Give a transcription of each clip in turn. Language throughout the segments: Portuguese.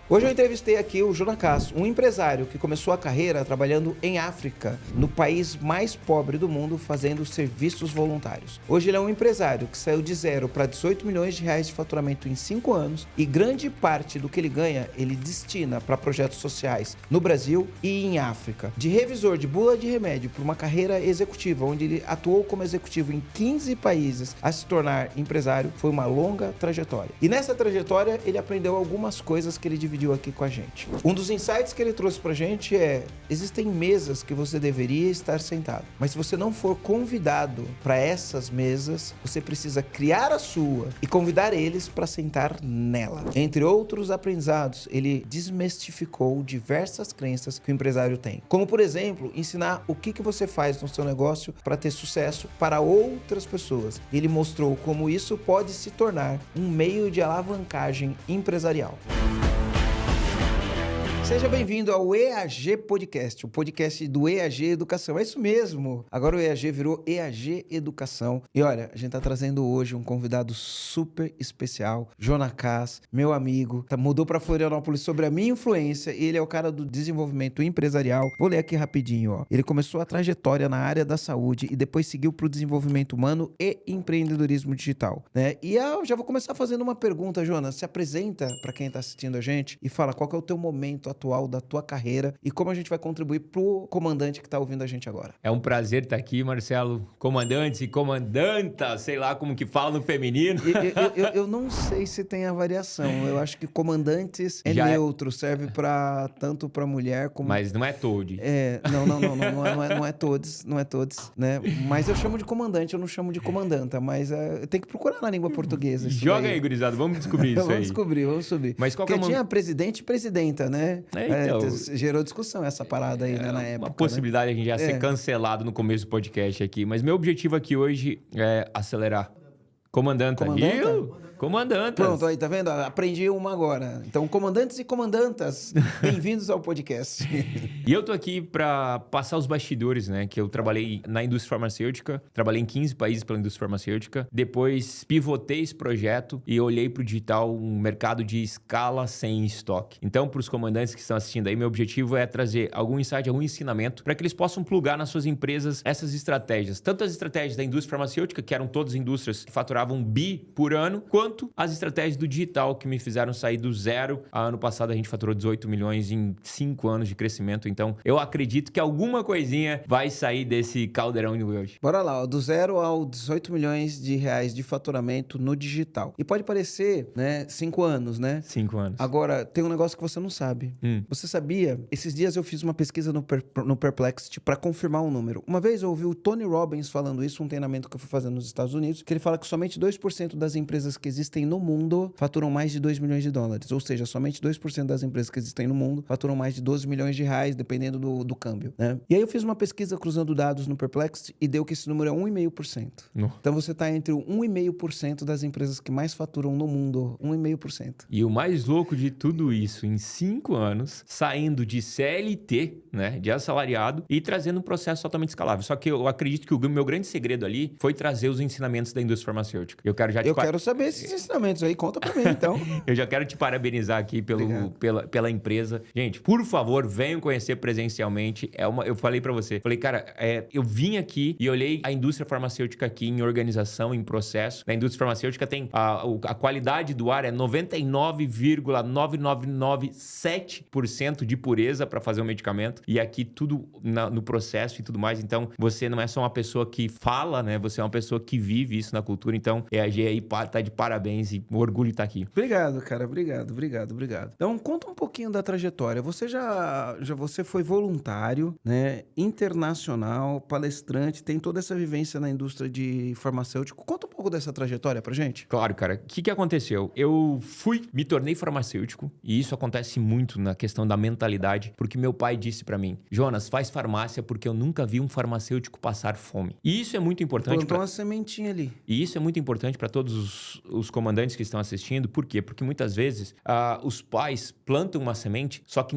Hoje eu entrevistei aqui o Jonas, um empresário que começou a carreira trabalhando em África, no país mais pobre do mundo, fazendo serviços voluntários. Hoje ele é um empresário que saiu de zero para 18 milhões de reais de faturamento em 5 anos e grande parte do que ele ganha, ele destina para projetos sociais no Brasil e em África. De revisor de bula de remédio para uma carreira executiva, onde ele atuou como executivo em 15 países a se tornar empresário, foi uma longa trajetória. E nessa trajetória ele aprendeu algumas coisas que ele dividiu aqui com a gente. Um dos insights que ele trouxe pra gente é: existem mesas que você deveria estar sentado, mas se você não for convidado para essas mesas, você precisa criar a sua e convidar eles para sentar nela. Entre outros aprendizados, ele desmistificou diversas crenças que o empresário tem, como por exemplo, ensinar o que você faz no seu negócio para ter sucesso para outras pessoas. Ele mostrou como isso pode se tornar um meio de alavancagem empresarial. Seja bem-vindo ao EAG Podcast, o podcast do EAG Educação. É isso mesmo, agora o EAG virou EAG Educação. E olha, a gente tá trazendo hoje um convidado super especial, Jonas, meu amigo, mudou para Florianópolis sobre a minha influência. Ele é o cara do desenvolvimento empresarial. Vou ler aqui rapidinho, ó. Ele começou a trajetória na área da saúde e depois seguiu para o desenvolvimento humano e empreendedorismo digital, né? E eu já vou começar fazendo uma pergunta, Jonas. Se apresenta para quem tá assistindo a gente e fala qual que é o teu momento atual da tua carreira e como a gente vai contribuir pro comandante que tá ouvindo a gente agora. É um prazer estar aqui, Marcelo. Comandantes e comandantas, sei lá como que fala no feminino. Eu não sei se tem a variação. Eu acho que comandantes é Já neutro, serve para tanto para mulher como... Mas não é toad. Não é todos, né? Mas eu chamo de comandante, eu não chamo de comandanta, mas tem que procurar na língua portuguesa. Joga aí, gurizada, vamos descobrir isso aí. Vamos descobrir. Mas qual Porque que é tinha presidente e presidenta, né? Então, gerou discussão essa parada aí, né, na época. Uma possibilidade, né? A gente já ser cancelado no começo do podcast aqui. Mas meu objetivo aqui hoje é acelerar. Comandanta. Comandantas. Pronto, aí, tá vendo? Aprendi uma agora. Então, comandantes e comandantas, bem-vindos ao podcast. E eu tô aqui para passar os bastidores, né? Que eu trabalhei na indústria farmacêutica, trabalhei em 15 países pela indústria farmacêutica, depois pivotei esse projeto e olhei pro digital, um mercado de escala sem estoque. Então, para os comandantes que estão assistindo aí, meu objetivo é trazer algum insight, algum ensinamento para que eles possam plugar nas suas empresas essas estratégias. Tanto as estratégias da indústria farmacêutica, que eram todas indústrias que faturavam bi por ano, quanto as estratégias do digital que me fizeram sair do zero. Ano passado a gente faturou 18 milhões em 5 anos de crescimento. Então, eu acredito que alguma coisinha vai sair desse caldeirão de hoje. Bora lá, ó, do zero ao 18 milhões de reais de faturamento no digital. E pode parecer, né, 5 anos, né? 5 anos. Agora, tem um negócio que você não sabe. Você sabia? Esses dias eu fiz uma pesquisa no Perplexity para confirmar um número. Uma vez eu ouvi o Tony Robbins falando isso, um treinamento que eu fui fazendo nos Estados Unidos, que ele fala que somente 2% das empresas que existem no mundo faturam mais de 2 milhões de dólares. Ou seja, somente 2% das empresas que existem no mundo faturam mais de 12 milhões de reais, dependendo do câmbio, né? E aí eu fiz uma pesquisa cruzando dados no Perplexity e deu que esse número é 1,5%. Então você está entre o 1,5% das empresas que mais faturam no mundo. 1,5%. E o mais louco de tudo isso, em 5 anos, saindo de CLT, né, de assalariado, e trazendo um processo totalmente escalável. Só que eu acredito que o meu grande segredo ali foi trazer os ensinamentos da indústria farmacêutica. Eu quero saber esses ensinamentos aí, conta pra mim, então. Eu já quero te parabenizar aqui pela empresa. Gente, por favor, venham conhecer presencialmente. Eu falei pra você, cara, eu vim aqui e olhei a indústria farmacêutica aqui em organização, em processo. Na indústria farmacêutica tem a qualidade do ar é 99,9997% de pureza para fazer um medicamento. E aqui tudo no processo e tudo mais. Então, você não é só uma pessoa que fala, né? Você é uma pessoa que vive isso na cultura. Então, EAG aí tá de parabéns e orgulho de estar aqui. Obrigado, cara. Obrigado. Então, conta um pouquinho da trajetória. Você você foi voluntário, né? Internacional, palestrante, tem toda essa vivência na indústria de farmacêutico. Conta um pouco dessa trajetória pra gente. Claro, cara. O que aconteceu? Eu me tornei farmacêutico e isso acontece muito na questão da mentalidade, porque meu pai disse pra mim: Jonas, faz farmácia porque eu nunca vi um farmacêutico passar fome. E isso é muito importante. Plantou uma sementinha ali. E isso é muito importante para todos os os comandantes que estão assistindo. Por quê? Porque muitas vezes os pais plantam uma semente, só que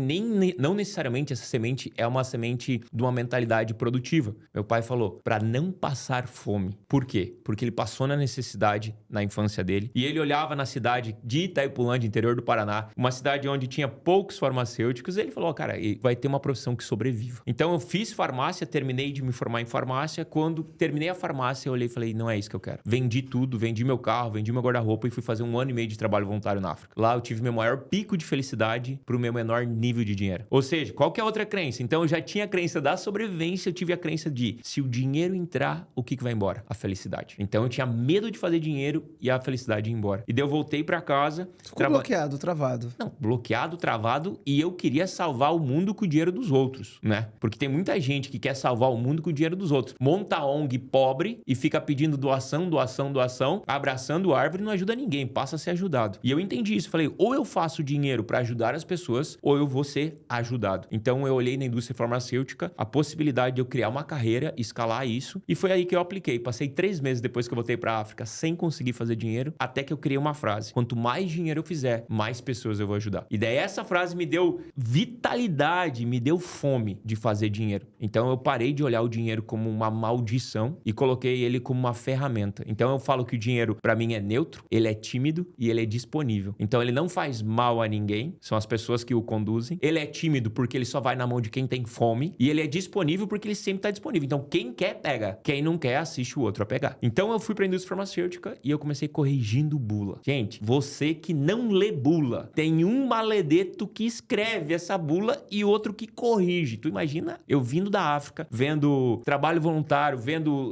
não necessariamente essa semente é uma semente de uma mentalidade produtiva. Meu pai falou, para não passar fome. Por quê? Porque ele passou na necessidade na infância dele e ele olhava na cidade de Itaipulândia, interior do Paraná, uma cidade onde tinha poucos farmacêuticos, e ele falou, cara, vai ter uma profissão que sobreviva. Então eu fiz farmácia, terminei de me formar em farmácia. Quando terminei a farmácia, eu olhei e falei, não é isso que eu quero. Vendi tudo, vendi meu carro, vendi meu guarda-roupa e fui fazer 1 ano e meio de trabalho voluntário na África. Lá eu tive meu maior pico de felicidade pro meu menor nível de dinheiro. Ou seja, qual que é a outra crença? Então eu já tinha a crença da sobrevivência, eu tive a crença de, se o dinheiro entrar, o que vai embora? A felicidade. Então eu tinha medo de fazer dinheiro e a felicidade ia embora. E daí eu voltei pra casa... Ficou bloqueado, travado. Não, bloqueado, travado, e eu queria salvar o mundo com o dinheiro dos outros, né? Porque tem muita gente que quer salvar o mundo com o dinheiro dos outros. Monta ONG pobre e fica pedindo doação, doação, doação, abraçando árvore e não ajuda ninguém, passa a ser ajudado. E eu entendi isso, falei, ou eu faço dinheiro para ajudar as pessoas, ou eu vou ser ajudado. Então eu olhei na indústria farmacêutica a possibilidade de eu criar uma carreira, escalar isso, e foi aí que eu apliquei. Passei 3 meses depois que eu voltei para a África sem conseguir fazer dinheiro, até que eu criei uma frase: quanto mais dinheiro eu fizer, mais pessoas eu vou ajudar. E daí essa frase me deu vitalidade, me deu fome de fazer dinheiro. Então eu parei de olhar o dinheiro como uma maldição e coloquei ele como uma ferramenta. Então eu falo que o dinheiro para mim é neutro, ele é tímido e ele é disponível. Então ele não faz mal a ninguém, são as pessoas que o conduzem. Ele é tímido porque ele só vai na mão de quem tem fome, e ele é disponível porque ele sempre está disponível. Então quem quer, pega. Quem não quer, assiste o outro a pegar. Então eu fui para a indústria farmacêutica e eu comecei corrigindo bula. Gente, você que não lê bula, tem um maledeto que escreve essa bula e outro que corrige. Tu imagina eu vindo da África, vendo trabalho voluntário, vendo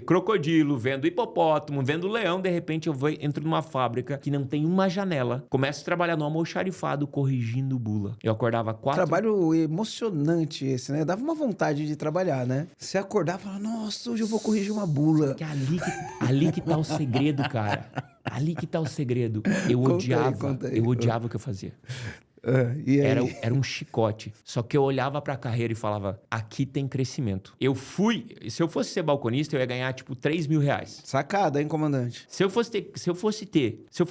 crocodilo, vendo hipopótamo, vendo leão, de repente eu entro numa fábrica que não tem uma janela, começo a trabalhar no almoxarifado corrigindo bula. Eu acordava 4... Trabalho emocionante esse, né? Dava uma vontade de trabalhar, né? Você acordava e falava, nossa, hoje eu vou corrigir uma bula. Que ali que tá o segredo, cara. Ali que tá o segredo. Eu odiava o que eu fazia. E aí? Era um chicote. Só que eu olhava pra carreira e falava, aqui tem crescimento. Se eu fosse ser balconista, eu ia ganhar tipo 3 mil reais. Sacada, hein, comandante? Se eu fosse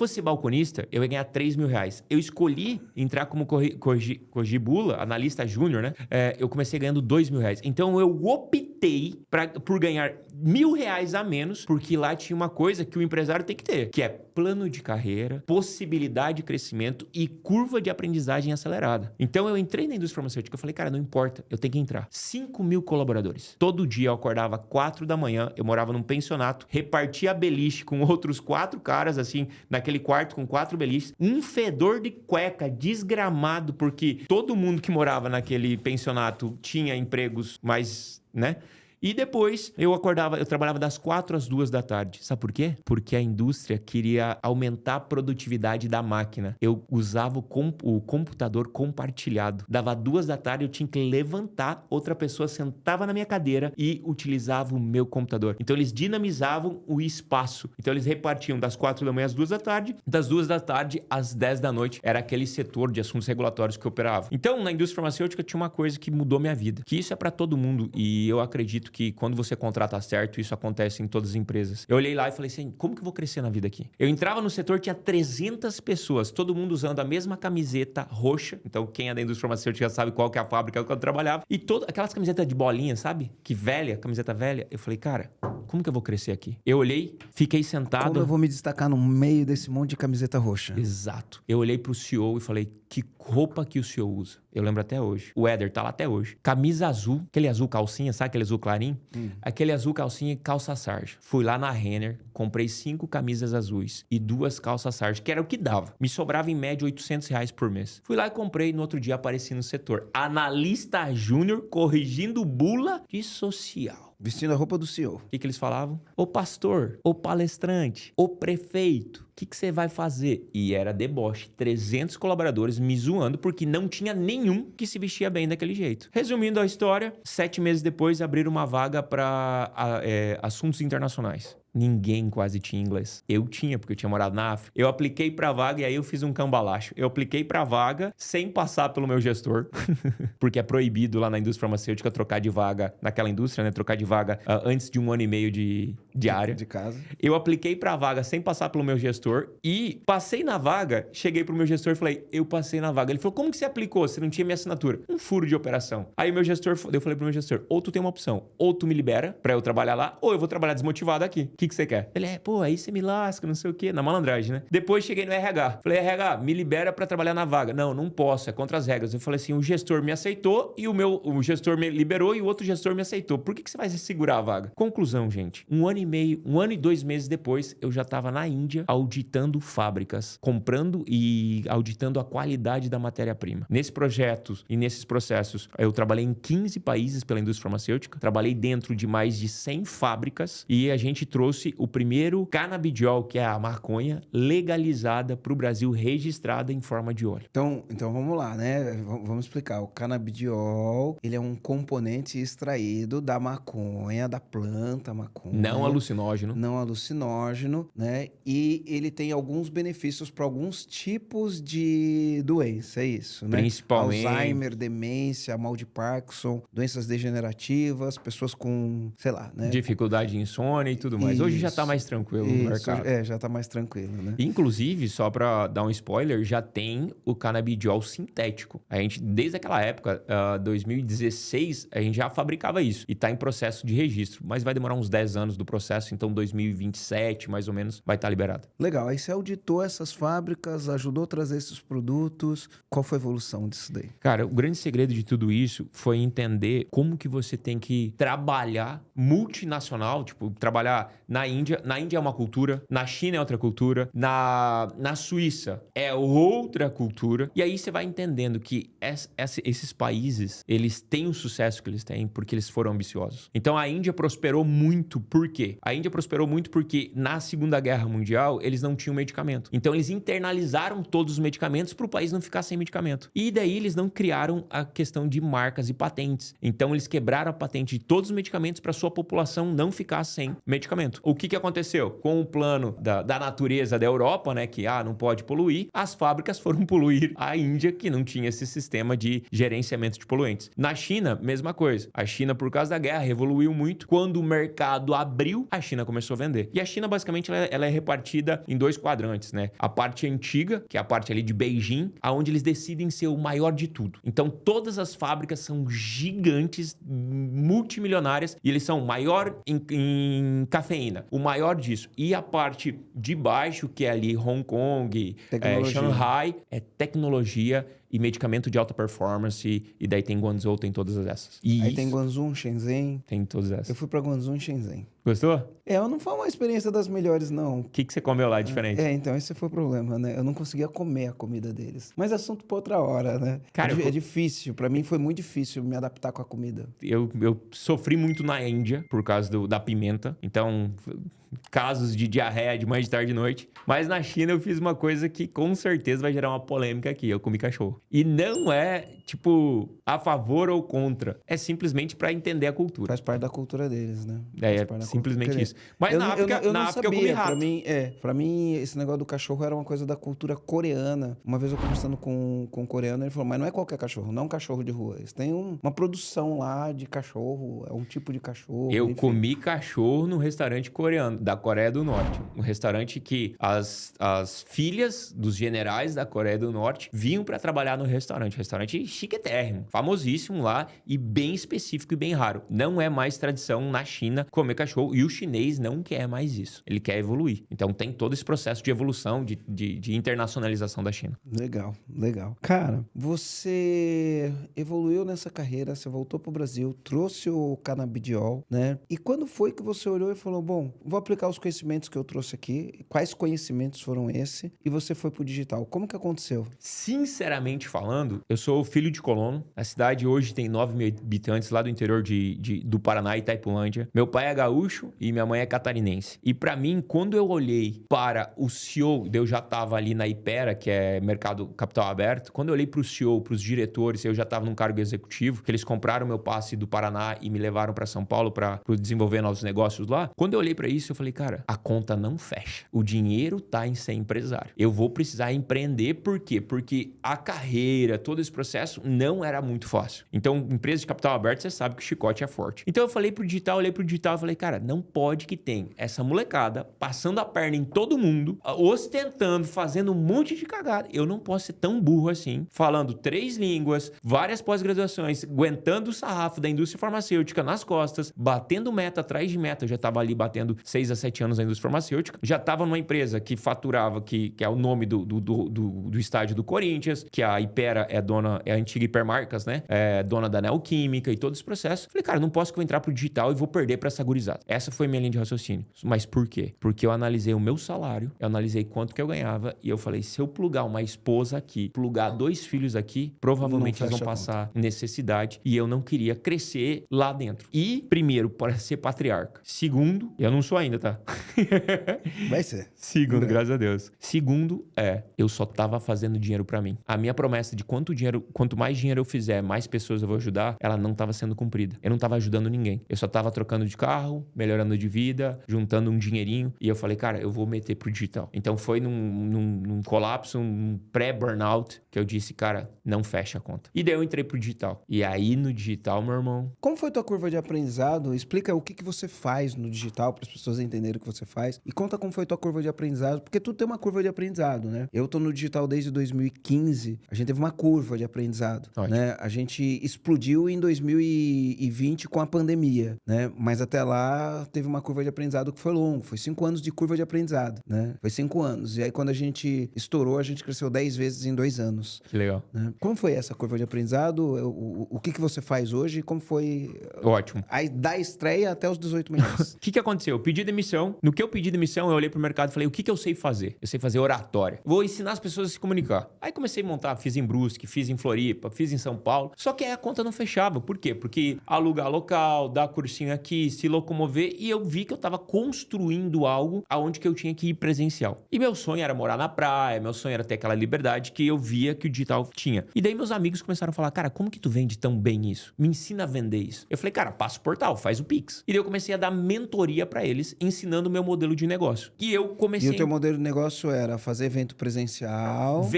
ser balconista, eu ia ganhar 3 mil reais. Eu escolhi entrar como corrigir bula, analista júnior, né? Eu comecei ganhando 2 mil reais. Então eu optei por ganhar 1.000 reais a menos, porque lá tinha uma coisa que o empresário tem que ter, que é plano de carreira, possibilidade de crescimento e curva de aprendizagem acelerada. Então eu entrei na indústria farmacêutica, eu falei, cara, não importa, eu tenho que entrar. 5 mil colaboradores. Todo dia eu acordava 4 da manhã, eu morava num pensionato, repartia beliche com outros 4 caras, assim, naquele quarto com 4 beliches, um fedor de cueca desgramado, porque todo mundo que morava naquele pensionato tinha empregos mais, né? E depois eu trabalhava das 4 às 2 da tarde. Sabe por quê? Porque a indústria queria aumentar a produtividade da máquina. Eu usava o computador compartilhado. Dava 2 da tarde, eu tinha que levantar, outra pessoa sentava na minha cadeira e utilizava o meu computador. Então eles dinamizavam o espaço. Então eles repartiam das 4 da manhã às 2 da tarde, das 2 da tarde às 10 da noite. Era aquele setor de assuntos regulatórios que eu operava. Então, na indústria farmacêutica tinha uma coisa que mudou minha vida. Que isso é para todo mundo e eu acredito que quando você contrata certo, isso acontece em todas as empresas. Eu olhei lá e falei assim, como que eu vou crescer na vida aqui? Eu entrava no setor, tinha 300 pessoas, todo mundo usando a mesma camiseta roxa. Então, quem é da indústria farmacêutica já sabe qual que é a fábrica que eu trabalhava. E aquelas camisetas de bolinha, sabe? Camiseta velha. Eu falei, cara, como que eu vou crescer aqui? Eu olhei, fiquei sentado... Como eu vou me destacar no meio desse monte de camiseta roxa? Exato. Eu olhei pro CEO e falei, que roupa que o CEO usa? Eu lembro até hoje. O Éder tá lá até hoje. Camisa azul, aquele azul calcinha, sabe aquele azul clarinho? Aquele azul calcinha e calça sarja. Fui lá na Renner, comprei 5 camisas azuis e 2 calças sarja, que era o que dava. Me sobrava em média 800 reais por mês. Fui lá e comprei, no outro dia apareci no setor. Analista júnior corrigindo bula de social. Vestindo a roupa do CEO. O que eles falavam? Ô pastor, ô palestrante, ô prefeito, o que você vai fazer? E era deboche. 300 colaboradores me zoando porque não tinha nenhum que se vestia bem daquele jeito. Resumindo a história, 7 meses depois abriram uma vaga para assuntos internacionais. Ninguém quase tinha inglês. Eu tinha, porque eu tinha morado na África. Eu apliquei pra vaga e aí eu fiz um cambalacho. Eu apliquei pra vaga sem passar pelo meu gestor, porque é proibido lá na indústria farmacêutica trocar de vaga, naquela indústria, né? Trocar de vaga antes de 1 ano e meio de diária. De casa. Eu apliquei pra vaga sem passar pelo meu gestor e passei na vaga, cheguei pro meu gestor e falei, eu passei na vaga. Ele falou, como que você aplicou? Você não tinha minha assinatura. Um furo de operação. Aí meu gestor, eu falei pro meu gestor, ou tu tem uma opção, ou tu me libera pra eu trabalhar lá, ou eu vou trabalhar desmotivado aqui. O que você quer? Ele pô, aí você me lasca, não sei o quê, na malandragem, né? Depois cheguei no RH. Falei, RH, me libera pra trabalhar na vaga. Não posso, é contra as regras. Eu falei assim, o gestor me aceitou e o gestor me liberou e o outro gestor me aceitou. Por que você vai segurar a vaga? Conclusão, gente. 1 ano e meio, 1 ano e 2 meses depois, eu já estava na Índia auditando fábricas, comprando e auditando a qualidade da matéria-prima. Nesse projeto e nesses processos, eu trabalhei em 15 países pela indústria farmacêutica, trabalhei dentro de mais de 100 fábricas e a gente trouxe o primeiro canabidiol, que é a maconha, legalizada para o Brasil, registrada em forma de óleo. Então vamos lá, né? Vamos explicar. O canabidiol, ele é um componente extraído da maconha, da planta maconha. Não alucinógeno. Não alucinógeno, né? E ele tem alguns benefícios para alguns tipos de doença, é isso, né? Principalmente Alzheimer, demência, mal de Parkinson, doenças degenerativas, pessoas com, sei lá, né? Dificuldade de insônia e tudo mais. Hoje já tá mais tranquilo no mercado. Já tá mais tranquilo, né? Inclusive, só pra dar um spoiler, já tem o canabidiol sintético. A gente, desde aquela época, 2016, a gente já fabricava isso. E tá em processo de registro. Mas vai demorar uns 10 anos do processo, então 2027, mais ou menos, vai estar liberado. Legal. Aí você auditou essas fábricas, ajudou a trazer esses produtos. Qual foi a evolução disso daí? Cara, o grande segredo de tudo isso foi entender como que você tem que trabalhar multinacional, tipo, trabalhar na Índia. Na Índia é uma cultura, na China é outra cultura, na Suíça é outra cultura. E aí você vai entendendo que esses países, eles têm o sucesso que eles têm porque eles foram ambiciosos. Então a Índia prosperou muito. Por quê? A Índia prosperou muito porque na Segunda Guerra Mundial eles não tinham medicamento. Então eles internalizaram todos os medicamentos para o país não ficar sem medicamento. E daí eles não criaram a questão de marcas e patentes. Então eles quebraram a patente de todos os medicamentos para sua população não ficar sem medicamento. O que aconteceu? Com o plano da natureza da Europa, né, que não pode poluir, as fábricas foram poluir a Índia, que não tinha esse sistema de gerenciamento de poluentes. Na China, mesma coisa. A China, por causa da guerra, evoluiu muito. Quando o mercado abriu, a China começou a vender. E a China, basicamente, ela é repartida em 2 quadrantes, né? A parte antiga, que é a parte ali de Beijing, aonde eles decidem ser o maior de tudo. Então, todas as fábricas são gigantes, multimilionárias, e eles são o maior em cafeína, o maior disso. E a parte de baixo, que é ali Hong Kong, Shanghai, é tecnologia e medicamento de alta performance, e daí tem Guangzhou, tem todas essas. Aí tem Guangzhou, Shenzhen. Tem todas essas. Eu fui pra Guangzhou e Shenzhen. Gostou? Não foi uma experiência das melhores, não. O que você comeu lá diferente? Então, esse foi o problema, né? Eu não conseguia comer a comida deles. Mas assunto pra outra hora, né? Cara, é difícil. Pra mim foi muito difícil me adaptar com a comida. Eu sofri muito na Índia por causa da pimenta. Então, casos de diarreia de manhã, de tarde e de noite. Mas na China eu fiz uma coisa que com certeza vai gerar uma polêmica aqui. Eu comi cachorro. E não é, tipo, a favor ou contra. É simplesmente pra entender a cultura. Faz parte da cultura deles, né? Simplesmente isso. Mas na África eu comi rato. Pra mim, esse negócio do cachorro era uma coisa da cultura coreana. Uma vez eu conversando com um coreano, ele falou, mas não é qualquer cachorro, não é um cachorro de rua. Eles têm uma produção lá de cachorro, é um tipo de cachorro. Eu comi cachorro num restaurante coreano, da Coreia do Norte. Um restaurante que as filhas dos generais da Coreia do Norte vinham pra trabalhar no restaurante. Restaurante chiquetérrimo, famosíssimo lá e bem específico e bem raro. Não é mais tradição na China comer cachorro e o chinês não quer mais isso. Ele quer evoluir. Então tem todo esse processo de evolução, de internacionalização da China. Legal. Cara, você evoluiu nessa carreira, você voltou pro Brasil, trouxe o canabidiol, né? E quando foi que você olhou e falou, bom, vou aplicar os conhecimentos que eu trouxe aqui, quais conhecimentos foram esses? E você foi pro digital. Como que aconteceu? Sinceramente falando, eu sou filho de colono. A cidade hoje tem 9 mil habitantes, lá do interior do Paraná, Itaipulândia. Meu pai é gaúcho e minha mãe é catarinense. E pra mim, quando eu olhei para o CEO, eu já tava ali na Ipera, que é mercado capital aberto. Quando eu olhei pro CEO, pros diretores, eu já tava num cargo executivo, que eles compraram meu passe do Paraná e me levaram pra São Paulo pra desenvolver novos negócios lá. Quando eu olhei pra isso, eu falei, cara, a conta não fecha. O dinheiro tá em ser empresário. Eu vou precisar empreender, por quê? Porque a carreira, todo esse processo não era muito fácil. Então, empresa de capital aberto, você sabe que o chicote é forte. Então, eu falei pro digital, olhei pro digital e falei, cara, não pode que tem essa molecada passando a perna em todo mundo, ostentando, fazendo um monte de cagada. Eu não posso ser tão burro assim, falando 3 línguas, várias pós-graduações, aguentando o sarrafo da indústria farmacêutica nas costas, batendo meta atrás de meta. Eu já estava ali batendo 6 a 7 anos na indústria farmacêutica. Já estava numa empresa que faturava, que é o nome do estádio do Corinthians, que a Hypera é a antiga Hipermarcas, né? É dona da Neoquímica e todo esse processo. Falei, cara, não posso que eu entrar pro digital e vou perder pra essa gurizada. Essa foi minha linha de raciocínio. Mas por quê? Porque eu analisei o meu salário, eu analisei quanto que eu ganhava e eu falei, se eu plugar uma esposa aqui, plugar 2 filhos aqui, provavelmente eles vão passar necessidade e eu não queria crescer lá dentro. E, primeiro, para ser patriarca. Segundo, eu não sou ainda, tá? Vai ser. Segundo, graças a Deus. Segundo, eu só tava fazendo dinheiro pra mim. A minha promessa de quanto mais dinheiro eu fizer, mais pessoas eu vou ajudar, ela não tava sendo cumprida. Eu não tava ajudando ninguém. Eu só tava trocando de carro, melhorando de vida, juntando um dinheirinho. E eu falei, cara, eu vou meter pro digital. Então foi num colapso, um pré-burnout, que eu disse, cara, não fecha a conta. E daí eu entrei pro digital. E aí no digital, meu irmão... Como foi tua curva de aprendizado? Explica o que você faz no digital para as pessoas entenderem o que você faz. E conta como foi tua curva de aprendizado, porque tu tem uma curva de aprendizado, né? Eu tô no digital desde 2015. A gente teve uma curva de aprendizado, né? A gente explodiu em 2020 com a pandemia, né? Mas até lá teve uma curva de aprendizado que foi longo. Foi 5 anos de curva de aprendizado, né? Foi 5 anos. E aí quando a gente estourou, a gente cresceu 10 vezes em 2 anos. Que legal. Né? Como foi essa curva de aprendizado? O que você faz hoje? Como foi... Ótimo. Aí da estreia até os 18 milhões. O que aconteceu? Eu pedi demissão. No que eu pedi demissão, eu olhei pro mercado e falei, o que eu sei fazer? Eu sei fazer oratória. Vou ensinar as pessoas a se comunicar. Aí comecei a montar, fiz em Brusque, fiz em Floripa, fiz em São Paulo. Só que aí a conta não fechava. Por quê? Porque alugar local, dar cursinho aqui, se locomover. E eu vi que eu tava construindo algo aonde que eu tinha que ir presencial. E meu sonho era morar na praia, meu sonho era ter aquela liberdade que eu via que o digital tinha. E daí meus amigos começaram a falar, cara, como que tu vende tão bem isso? Me ensina a vender isso. Eu falei, cara, passa o portal, faz o Pix. E daí eu comecei a dar mentoria pra eles, ensinando o meu modelo de negócio. E eu comecei... E o teu modelo de negócio era fazer evento presencial...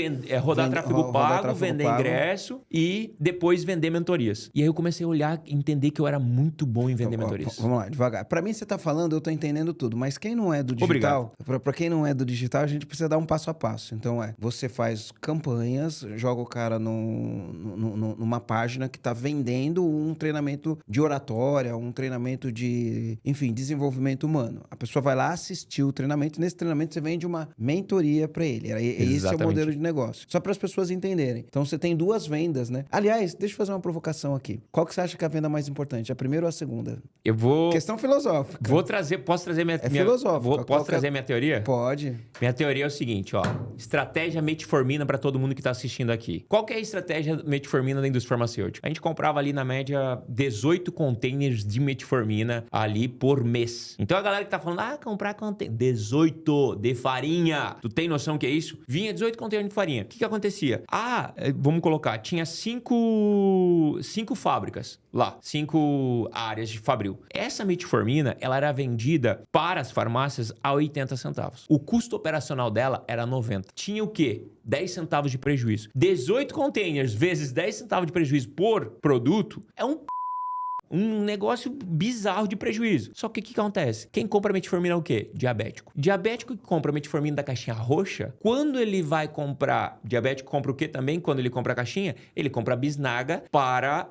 rodar tráfego pago, vender ingresso e depois vender mentorias. E aí eu comecei a olhar e entender que eu era muito bom em vender mentorias. Vamos lá, devagar. Pra mim, você tá falando, eu tô entendendo tudo. Mas quem não é do digital... Pra quem não é do digital, a gente precisa dar um passo a passo. Então, você faz campanhas, joga o cara numa página que tá vendendo um treinamento de oratória, um treinamento de, enfim, desenvolvimento humano. A pessoa vai lá assistir o treinamento, nesse treinamento você vende uma mentoria para ele. Esse é o modelo de negócio. Só para as pessoas entenderem. Então você tem 2 vendas, né? Aliás, deixa eu fazer uma provocação aqui. Qual que você acha que é a venda mais importante? A primeira ou a segunda? Eu vou... Questão filosófica. Posso trazer minha... filosófica. Posso trazer minha teoria? Pode. Minha teoria é o seguinte, ó. Estratégia metformina para todo mundo que tá assistindo aqui. Qual que é a estratégia metformina da indústria farmacêutica? A gente comprava ali na média 18 containers de metformina ali por mês. Então a galera que tá falando, comprar container 18 de farinha. Tu tem noção que é isso? Vinha 18 containers de farinha. O que acontecia? Vamos colocar, tinha 5 fábricas lá, 5 áreas de fabril. Essa metformina, ela era vendida para as farmácias a 80 centavos. O custo operacional dela era 90. Tinha o quê? 10 centavos de prejuízo. 18 containers vezes 10 centavos de prejuízo por produto é um negócio bizarro de prejuízo. Só que o que acontece? Quem compra metformina é o quê? Diabético. Diabético que compra metformina da caixinha roxa, quando ele vai comprar... Diabético compra o quê também? Quando ele compra a caixinha, ele compra a bisnaga para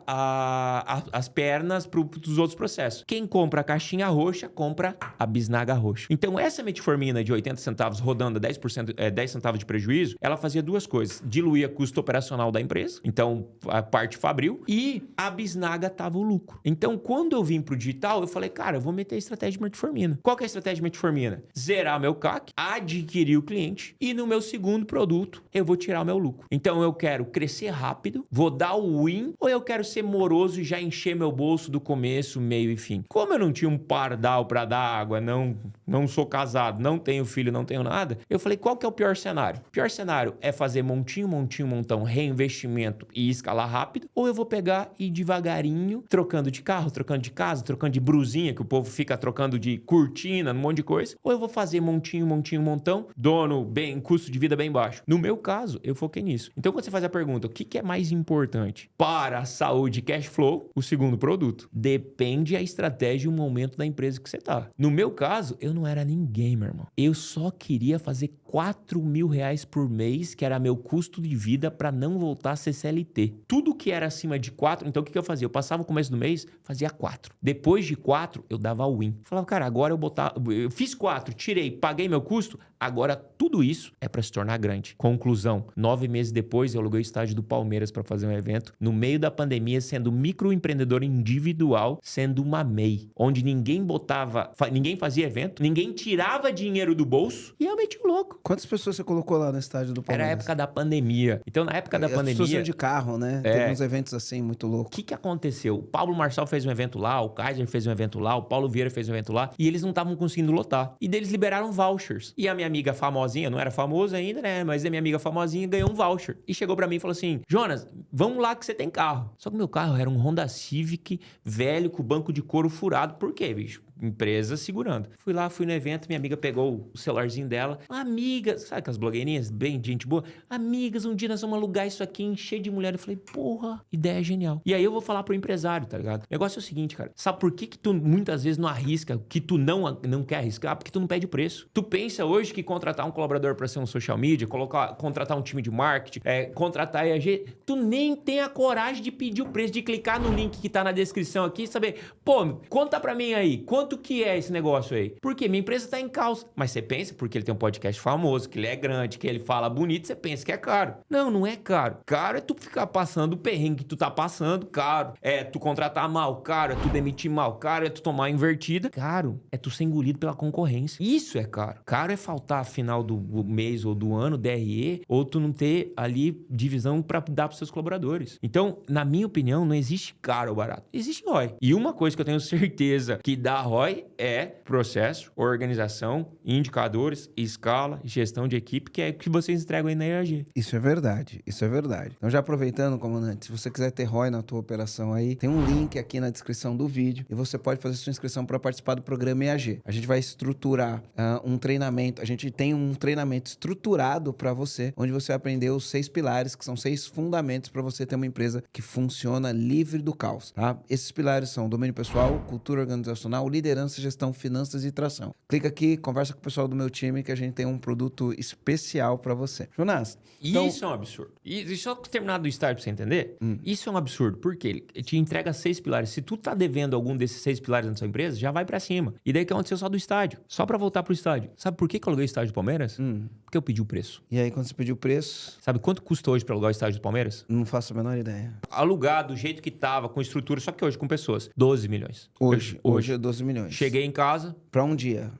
as pernas para os outros processos. Quem compra a caixinha roxa, compra a bisnaga roxa. Então, essa metformina de 80 centavos rodando a 10 centavos de prejuízo, ela fazia 2 coisas. Diluía custo operacional da empresa, então a parte fabril, e a bisnaga tava o lucro. Então, quando eu vim pro digital, eu falei, cara, eu vou meter a estratégia de metformina. Qual que é a estratégia de metformina? Zerar meu CAC, adquirir o cliente e no meu segundo produto, eu vou tirar o meu lucro. Então, eu quero crescer rápido, vou dar o win, ou eu quero ser moroso e já encher meu bolso do começo, meio e fim. Como eu não tinha um pardal para dar água, não sou casado, não tenho filho, não tenho nada, eu falei, qual que é o pior cenário? O pior cenário é fazer montinho, montão, reinvestimento e escalar rápido, ou eu vou pegar e devagarinho, trocando de de carro, trocando de casa, trocando de brusinha, que o povo fica trocando de cortina, um monte de coisa, ou eu vou fazer montinho, montão, dono bem, custo de vida bem baixo. No meu caso, eu foquei nisso. Então, quando você faz a pergunta, o que é mais importante para a saúde e cash flow? O segundo produto. Depende a estratégia e o momento da empresa que você tá. No meu caso, eu não era ninguém, meu irmão. Eu só queria fazer R$4.000 por mês, que era meu custo de vida para não voltar a ser CLT. Tudo que era acima de 4, então o que eu fazia? Eu passava o começo do mês, fazia 4. Depois de 4, eu dava win. Falava, cara, agora eu fiz 4, tirei, paguei meu custo, agora tudo isso é para se tornar grande. Conclusão, 9 meses depois, eu aluguei o estádio do Palmeiras para fazer um evento, no meio da pandemia, sendo microempreendedor individual, sendo uma MEI, onde ninguém fazia evento, ninguém tirava dinheiro do bolso, e eu meti o louco. Quantas pessoas você colocou lá no estádio do Palmeiras? Era a época da pandemia. Então, na época da pandemia... As pessoas iam de carro, né? Teve uns eventos assim, muito loucos. O que aconteceu? O Pablo Marçal fez um evento lá, o Kaiser fez um evento lá, o Paulo Vieira fez um evento lá, e eles não estavam conseguindo lotar. E deles liberaram vouchers. E a minha amiga famosinha, não era famosa ainda, né? Mas a minha amiga famosinha ganhou um voucher. E chegou pra mim e falou assim, Jonas, vamos lá que você tem carro. Só que o meu carro era um Honda Civic velho, com o banco de couro furado. Por quê, bicho? Empresa segurando. Fui no evento, minha amiga pegou o celularzinho dela. Amigas, sabe aquelas blogueirinhas bem de gente boa? Amigas, um dia nós vamos alugar isso aqui, encher de mulher. Eu falei, porra, ideia genial. E aí eu vou falar pro empresário, tá ligado? O negócio é o seguinte, cara. Sabe por que tu muitas vezes não arrisca, que tu não quer arriscar? Porque tu não pede preço. Tu pensa hoje que contratar um colaborador pra ser um social media, contratar um time de marketing, contratar a EAG, tu nem tem a coragem de pedir o preço, de clicar no link que tá na descrição aqui e saber, pô, conta pra mim aí, quanto que é esse negócio aí? Porque minha empresa tá em caos. Mas você pensa, porque ele tem um podcast famoso, que ele é grande, que ele fala bonito, você pensa que é caro. Não, não é caro. Caro é tu ficar passando o perrengue que tu tá passando, caro. É tu contratar mal, caro. É tu demitir mal, caro. É tu tomar invertida. Caro é tu ser engolido pela concorrência. Isso é caro. Caro é faltar final do mês ou do ano, DRE, ou tu não ter ali divisão pra dar pros seus colaboradores. Então, na minha opinião, não existe caro ou barato. Existe ROI. E uma coisa que eu tenho certeza que dá ROI é processo, organização, indicadores, escala, gestão de equipe, que é o que vocês entregam aí na EAG. Isso é verdade, isso é verdade. Então, já aproveitando, comandante, se você quiser ter ROI na tua operação aí, tem um link aqui na descrição do vídeo e você pode fazer sua inscrição para participar do programa EAG. A gente vai estruturar um treinamento, a gente tem um treinamento estruturado para você, onde você vai aprender os 6 pilares, que são 6 fundamentos para você ter uma empresa que funciona livre do caos, tá? Esses pilares são domínio pessoal, cultura organizacional, liderança, gestão, finanças e tração. Clica aqui, conversa com o pessoal do meu time que a gente tem um produto especial para você. Jonas, então... Isso é um absurdo. E só terminar do start pra você entender, isso é um absurdo, porque ele te entrega 6 pilares. Se tu tá devendo algum desses 6 pilares na sua empresa, já vai pra cima. E daí o que aconteceu só do estádio? Só pra voltar pro estádio. Sabe por que eu aluguei o estádio do Palmeiras? Porque eu pedi o preço. E aí, quando você pediu o preço... Sabe quanto custa hoje pra alugar o estádio do Palmeiras? Não faço a menor ideia. Alugar do jeito que tava, com estrutura, só que hoje com pessoas, 12 milhões. Hoje é 12 milhões. Cheguei em casa... Pra um dia.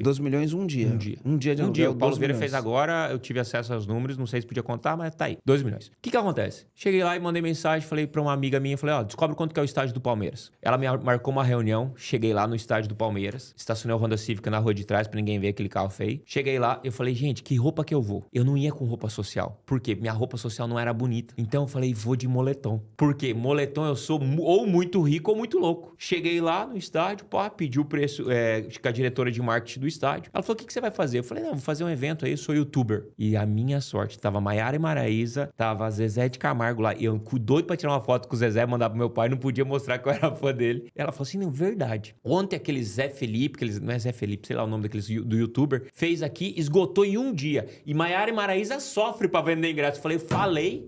12 milhões um dia. Um dia de aluguel, o Paulo Vieira fez agora, eu tive acesso aos números, não sei se podia contar, mas tá aí. 12 milhões. O que acontece? Cheguei lá e mandei mensagem, falei pra uma amiga minha, falei, descobre quanto que é o estádio do Palmeiras. Ela me marcou uma reunião, cheguei lá no estádio do Palmeiras, estacionei o Honda Civic na rua de trás pra ninguém ver aquele carro feio. Cheguei lá, eu falei, gente, que roupa que eu vou? Eu não ia com roupa social. Por quê? Minha roupa social não era bonita. Então eu falei, vou de moletom. Por quê? Moletom eu sou ou muito rico ou muito louco. Cheguei lá no estádio, pedi o preço, com a diretora de marketing do estádio. Ela falou, o que você vai fazer? Eu falei, não, vou fazer um evento aí, eu sou youtuber. E a minha sorte, tava Maiara e Maraísa, tava Zezé de Camargo lá. E eu doido pra tirar uma foto com o Zezé, mandar pro meu pai, não podia mostrar que eu era fã dele. Ela falou assim, não, verdade. Ontem aquele Zé Felipe, não é Zé Felipe, sei lá o nome daqueles do youtuber, fez aqui, esgotou em um dia. E Maiara e Maraísa sofre pra vender ingresso. Eu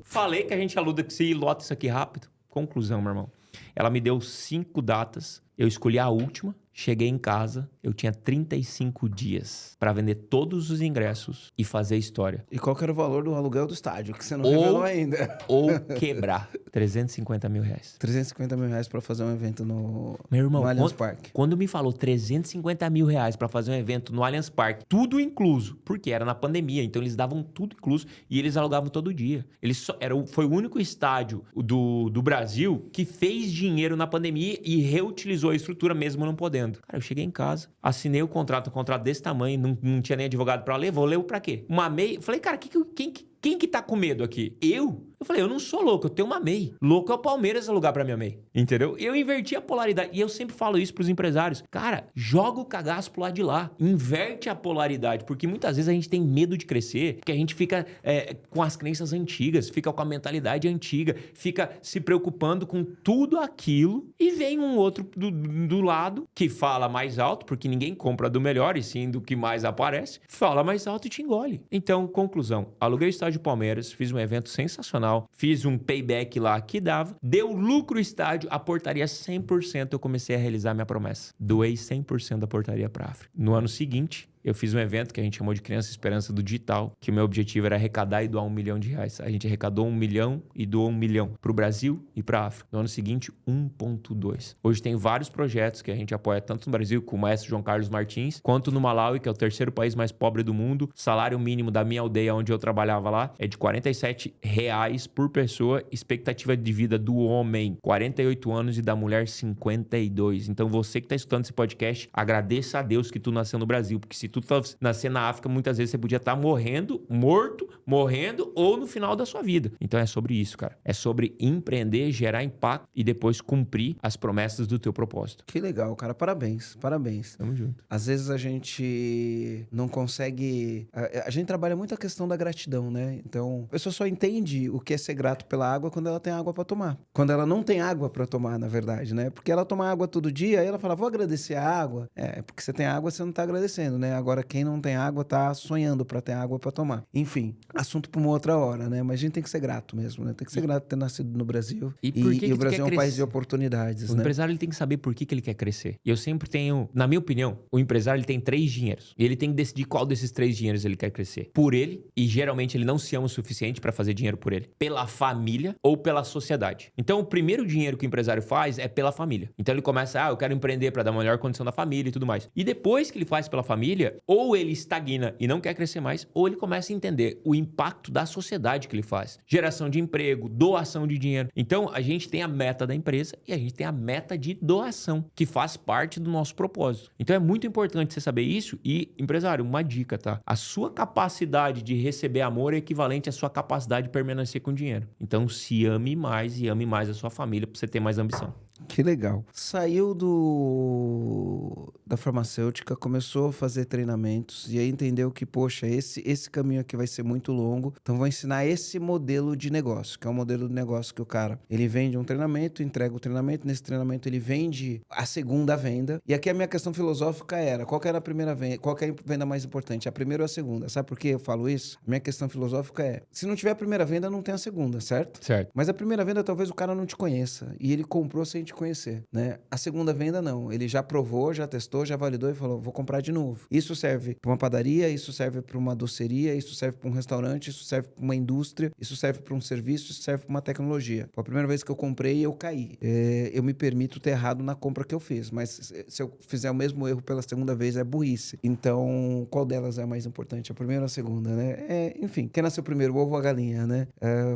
falei que a gente aluda que se lota isso aqui rápido. Conclusão, meu irmão. Ela me deu 5 datas, eu escolhi a última. Cheguei em casa, eu tinha 35 dias pra vender todos os ingressos e fazer história. E qual que era o valor do aluguel do estádio, que você não revelou ainda? Ou quebrar. 350 mil reais. 350 mil reais pra fazer um evento no Allianz Parque. Quando me falou 350 mil reais pra fazer um evento no Allianz Parque, tudo incluso, porque era na pandemia, então eles davam tudo incluso e eles alugavam todo dia. Foi o único estádio do Brasil que fez dinheiro na pandemia e reutilizou a estrutura mesmo não podendo. Cara, eu cheguei em casa, assinei um contrato desse tamanho, não tinha nem advogado pra ler, vou ler pra quê? Uma MEI, falei, cara, quem que tá com medo aqui? Eu? Eu falei, eu não sou louco, eu tenho uma MEI. Louco é o Palmeiras alugar pra minha MEI. Entendeu? Eu inverti a polaridade. E eu sempre falo isso pros empresários. Cara, joga o cagaço pro lado de lá. Inverte a polaridade. Porque muitas vezes a gente tem medo de crescer, porque a gente fica com as crenças antigas, fica com a mentalidade antiga, fica se preocupando com tudo aquilo e vem um outro do lado que fala mais alto, porque ninguém compra do melhor e sim do que mais aparece, fala mais alto e te engole. Então, conclusão, aluguei o estádio Palmeiras, fiz um evento sensacional, fiz um payback lá que dava, deu lucro o estádio, a portaria 100%, eu comecei a realizar minha promessa. Doei 100% da portaria para a África. No ano seguinte, eu fiz um evento que a gente chamou de Criança Esperança do Digital, que o meu objetivo era arrecadar e doar R$1 milhão. A gente arrecadou 1 milhão e doou 1 milhão para o Brasil e para a África. No ano seguinte, 1,2. Hoje tem vários projetos que a gente apoia tanto no Brasil, com o maestro João Carlos Martins, quanto no Malawi, que é o terceiro país mais pobre do mundo. Salário mínimo da minha aldeia, onde eu trabalhava lá, é de R$47 por pessoa. Expectativa de vida do homem, 48 anos, e da mulher, 52. Então, você que está escutando esse podcast, agradeça a Deus que tu nasceu no Brasil, porque se tu nascer na África, muitas vezes você podia estar morrendo ou no final da sua vida. Então é sobre isso, cara. É sobre empreender, gerar impacto e depois cumprir as promessas do teu propósito. Que legal, cara. Parabéns. Tamo junto. Às vezes a gente não consegue... A gente trabalha muito a questão da gratidão, né? Então, a pessoa só entende o que é ser grato pela água quando ela tem água pra tomar. Quando ela não tem água pra tomar, na verdade, né? Porque ela toma água todo dia, aí ela fala, vou agradecer a água. Porque você tem água, você não tá agradecendo, né? Agora, quem não tem água tá sonhando pra ter água pra tomar. Enfim, assunto pra uma outra hora, né? Mas a gente tem que ser grato mesmo, né? Tem que ser grato por ter nascido no Brasil. E o Brasil é um país de oportunidades, O né? empresário ele tem que saber por que ele quer crescer. E eu sempre tenho, na minha opinião, o empresário ele tem 3 dinheiros. E ele tem que decidir qual desses 3 dinheiros ele quer crescer. Por ele, e geralmente ele não se ama o suficiente pra fazer dinheiro por ele. Pela família ou pela sociedade. Então, o primeiro dinheiro que o empresário faz é pela família. Então, ele começa, eu quero empreender pra dar uma melhor condição da família e tudo mais. E depois que ele faz pela família, ou ele estagna e não quer crescer mais, ou ele começa a entender o impacto da sociedade que ele faz. Geração de emprego, doação de dinheiro. Então, a gente tem a meta da empresa e a gente tem a meta de doação, que faz parte do nosso propósito. Então, é muito importante você saber isso e, empresário, uma dica, tá? A sua capacidade de receber amor é equivalente à sua capacidade de permanecer com dinheiro. Então, se ame mais e ame mais a sua família para você ter mais ambição. Que legal. Saiu da farmacêutica, começou a fazer treinamentos e aí entendeu que, poxa, esse caminho aqui vai ser muito longo, então vou ensinar esse modelo de negócio, que é um modelo de negócio que o cara, ele vende um treinamento, entrega o treinamento, nesse treinamento ele vende a segunda venda. E aqui a minha questão filosófica era, qual que era a primeira venda, qual que é a venda mais importante, a primeira ou a segunda? Sabe por que eu falo isso? A minha questão filosófica é, se não tiver a primeira venda, não tem a segunda, certo? Certo. Mas a primeira venda talvez o cara não te conheça e ele comprou sem te conhecer, né? A segunda venda não, ele já provou, já testou, já validou e falou, vou comprar de novo. Isso serve para uma padaria, isso serve para uma doceria, isso serve para um restaurante, isso serve para uma indústria, isso serve para um serviço, isso serve para uma tecnologia. Foi a primeira vez que eu comprei, eu caí. Eu me permito ter errado na compra que eu fiz, mas se eu fizer o mesmo erro pela segunda vez, é burrice. Então, qual delas é a mais importante? A primeira ou a segunda, né? Enfim, quem nasceu primeiro, o ovo ou a galinha, né?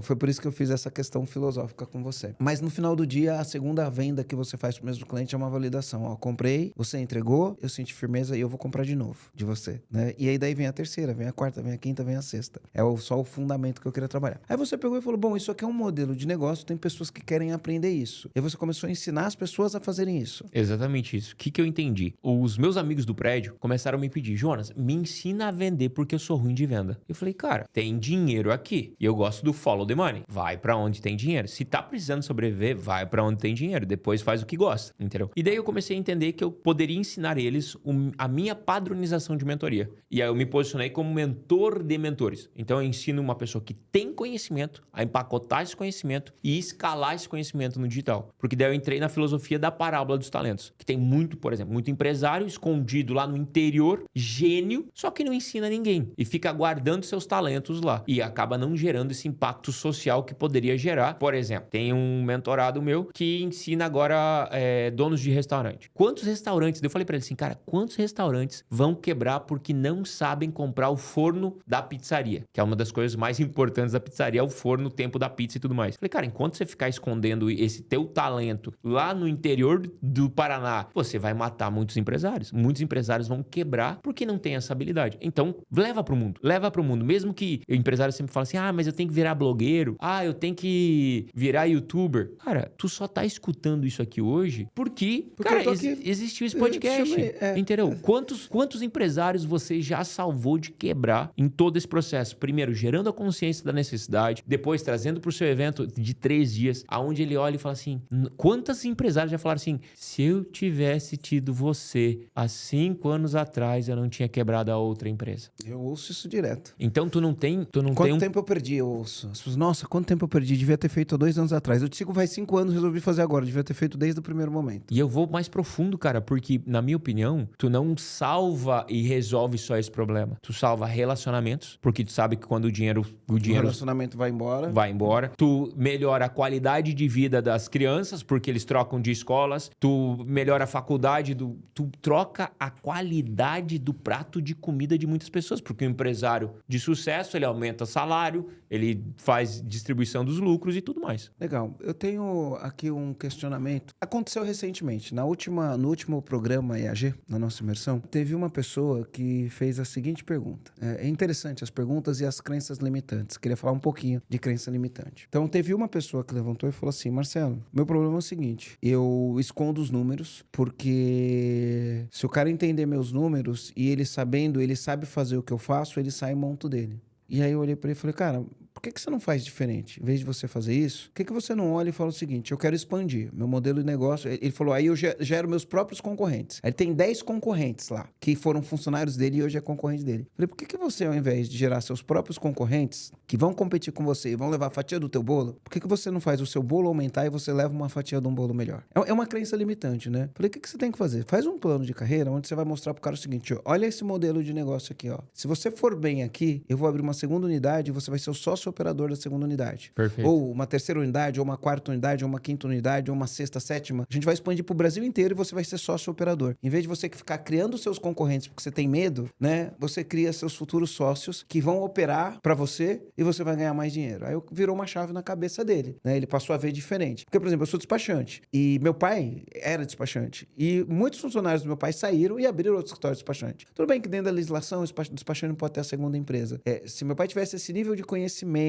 Foi por isso que eu fiz essa questão filosófica com você. Mas no final do dia, a segunda venda que você faz pro mesmo cliente é uma validação. Ó, comprei, você entregou, eu senti firmeza e eu vou comprar de novo de você, né? E aí daí vem a terceira, vem a quarta, vem a quinta, vem a sexta. Só o fundamento que eu queria trabalhar. Aí você pegou e falou, bom, isso aqui é um modelo de negócio, tem pessoas que querem aprender isso. E aí você começou a ensinar as pessoas a fazerem isso. Exatamente isso. O que eu entendi? Os meus amigos do prédio começaram a me pedir, Jonas, me ensina a vender porque eu sou ruim de venda. Eu falei, cara, tem dinheiro aqui. E eu gosto do follow the money. Vai pra onde tem dinheiro. Se tá precisando sobreviver, vai pra onde tem dinheiro. Depois faz o que gosta, entendeu? E daí eu comecei a entender que eu poderia ensinar eles a minha padronização de mentoria. E aí eu me posicionei como mentor de mentores. Então eu ensino uma pessoa que tem conhecimento a empacotar esse conhecimento e escalar esse conhecimento no digital. Porque daí eu entrei na filosofia da parábola dos talentos. Que tem muito, por exemplo, muito empresário escondido lá no interior, gênio, só que não ensina ninguém. E fica guardando seus talentos lá. E acaba não gerando esse impacto social que poderia gerar. Por exemplo, tem um mentorado meu que ensina imagina agora donos de restaurante. Quantos restaurantes... Eu falei pra ele assim, cara, quantos restaurantes vão quebrar porque não sabem comprar o forno da pizzaria? Que é uma das coisas mais importantes da pizzaria, é o forno, o tempo da pizza e tudo mais. Eu falei, cara, enquanto você ficar escondendo esse teu talento lá no interior do Paraná, você vai matar muitos empresários. Muitos empresários vão quebrar porque não tem essa habilidade. Então, leva pro mundo. Leva pro mundo. Mesmo que o empresário sempre fale assim, mas eu tenho que virar blogueiro. Eu tenho que virar youtuber. Cara, tu só tá escutando isso aqui hoje porque cara, existiu esse podcast. Entendeu? Quantos empresários você já salvou de quebrar em todo esse processo? Primeiro, gerando a consciência da necessidade. Depois, trazendo pro seu evento de 3 dias, aonde ele olha e fala assim, quantos empresários já falaram assim, se eu tivesse tido você há 5 anos atrás, eu não tinha quebrado a outra empresa. Eu ouço isso direto. Então, tu não tem... Quanto tempo eu perdi, eu ouço. As pessoas, nossa, quanto tempo eu perdi? Devia ter feito há 2 anos atrás. Eu te sigo faz 5 anos, resolvi fazer agora. Devia ter feito desde o primeiro momento. E eu vou mais profundo, cara, porque, na minha opinião, tu não salva e resolve só esse problema. Tu salva relacionamentos, porque tu sabe que quando o dinheiro... O relacionamento vai embora. Tu melhora a qualidade de vida das crianças, porque eles trocam de escolas. Tu melhora a faculdade, tu troca a qualidade do prato de comida de muitas pessoas, porque o empresário de sucesso, ele aumenta salário, ele faz distribuição dos lucros e tudo mais. Legal. Eu tenho aqui um questionamento. Aconteceu recentemente. No último programa EAG, na nossa imersão, teve uma pessoa que fez a seguinte pergunta. É interessante as perguntas e as crenças limitantes. Queria falar um pouquinho de crença limitante. Então, teve uma pessoa que levantou e falou assim, Marcelo, meu problema é o seguinte, eu escondo os números porque se o cara entender meus números e ele sabe fazer o que eu faço, ele sai e monta dele. E aí eu olhei pra ele e falei, cara, por que você não faz diferente? Em vez de você fazer isso, por que você não olha e fala o seguinte, eu quero expandir meu modelo de negócio. Ele falou, aí eu gero meus próprios concorrentes. Aí ele tem 10 concorrentes lá, que foram funcionários dele e hoje é concorrente dele. Eu falei, por que você, ao invés de gerar seus próprios concorrentes, que vão competir com você e vão levar a fatia do teu bolo, por que você não faz o seu bolo aumentar e você leva uma fatia de um bolo melhor? É uma crença limitante, né? Eu falei, o que você tem que fazer? Faz um plano de carreira onde você vai mostrar pro cara o seguinte, ó, olha esse modelo de negócio aqui, ó. Se você for bem aqui, eu vou abrir uma segunda unidade e você vai ser o sócio operador da segunda unidade. Perfeito. Ou uma terceira unidade, ou uma quarta unidade, ou uma quinta unidade, ou uma sexta, sétima. A gente vai expandir pro Brasil inteiro e você vai ser sócio operador. Em vez de você ficar criando seus concorrentes porque você tem medo, né? Você cria seus futuros sócios que vão operar para você e você vai ganhar mais dinheiro. Aí virou uma chave na cabeça dele, né? Ele passou a ver diferente. Porque, por exemplo, eu sou despachante e meu pai era despachante e muitos funcionários do meu pai saíram e abriram outro escritório de despachante. Tudo bem que dentro da legislação o despachante não pode ter a segunda empresa. Se meu pai tivesse esse nível de conhecimento,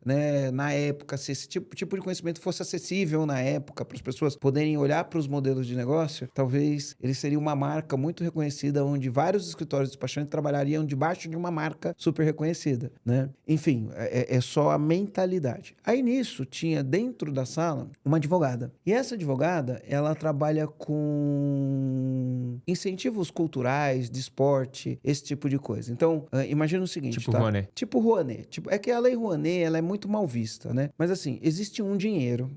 né, na época, se esse tipo de conhecimento fosse acessível na época para as pessoas poderem olhar para os modelos de negócio, talvez ele seria uma marca muito reconhecida onde vários escritórios despachantes trabalhariam debaixo de uma marca super reconhecida, né? Enfim, é só a mentalidade. Aí nisso tinha dentro da sala uma advogada. E essa advogada, ela trabalha com incentivos culturais, de esporte, esse tipo de coisa. Então, imagina o seguinte, tipo tá? Rouanet. Tipo Rouanet. É que a lei Rouanet, ela é muito mal vista, né? Mas assim, existe um dinheiro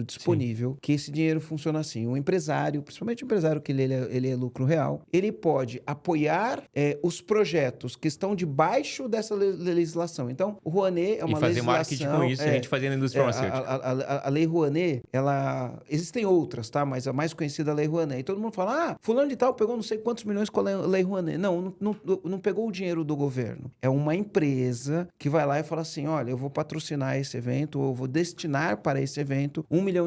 disponível, que esse dinheiro funciona assim. O empresário, principalmente o empresário que ele é lucro real, ele pode apoiar os projetos que estão debaixo dessa legislação. Então, o Rouanet é uma legislação... E fazer marketing com isso, a gente fazendo a indústria farmacêutica. A lei Rouanet, existem outras, tá? Mas a mais conhecida é a lei Rouanet. E todo mundo fala, fulano de tal pegou não sei quantos milhões com a lei Rouanet. Não pegou o dinheiro do governo. É uma empresa que vai lá e fala assim, olha, eu vou patrocinar esse evento, ou eu vou destinar para esse evento R$1 milhão.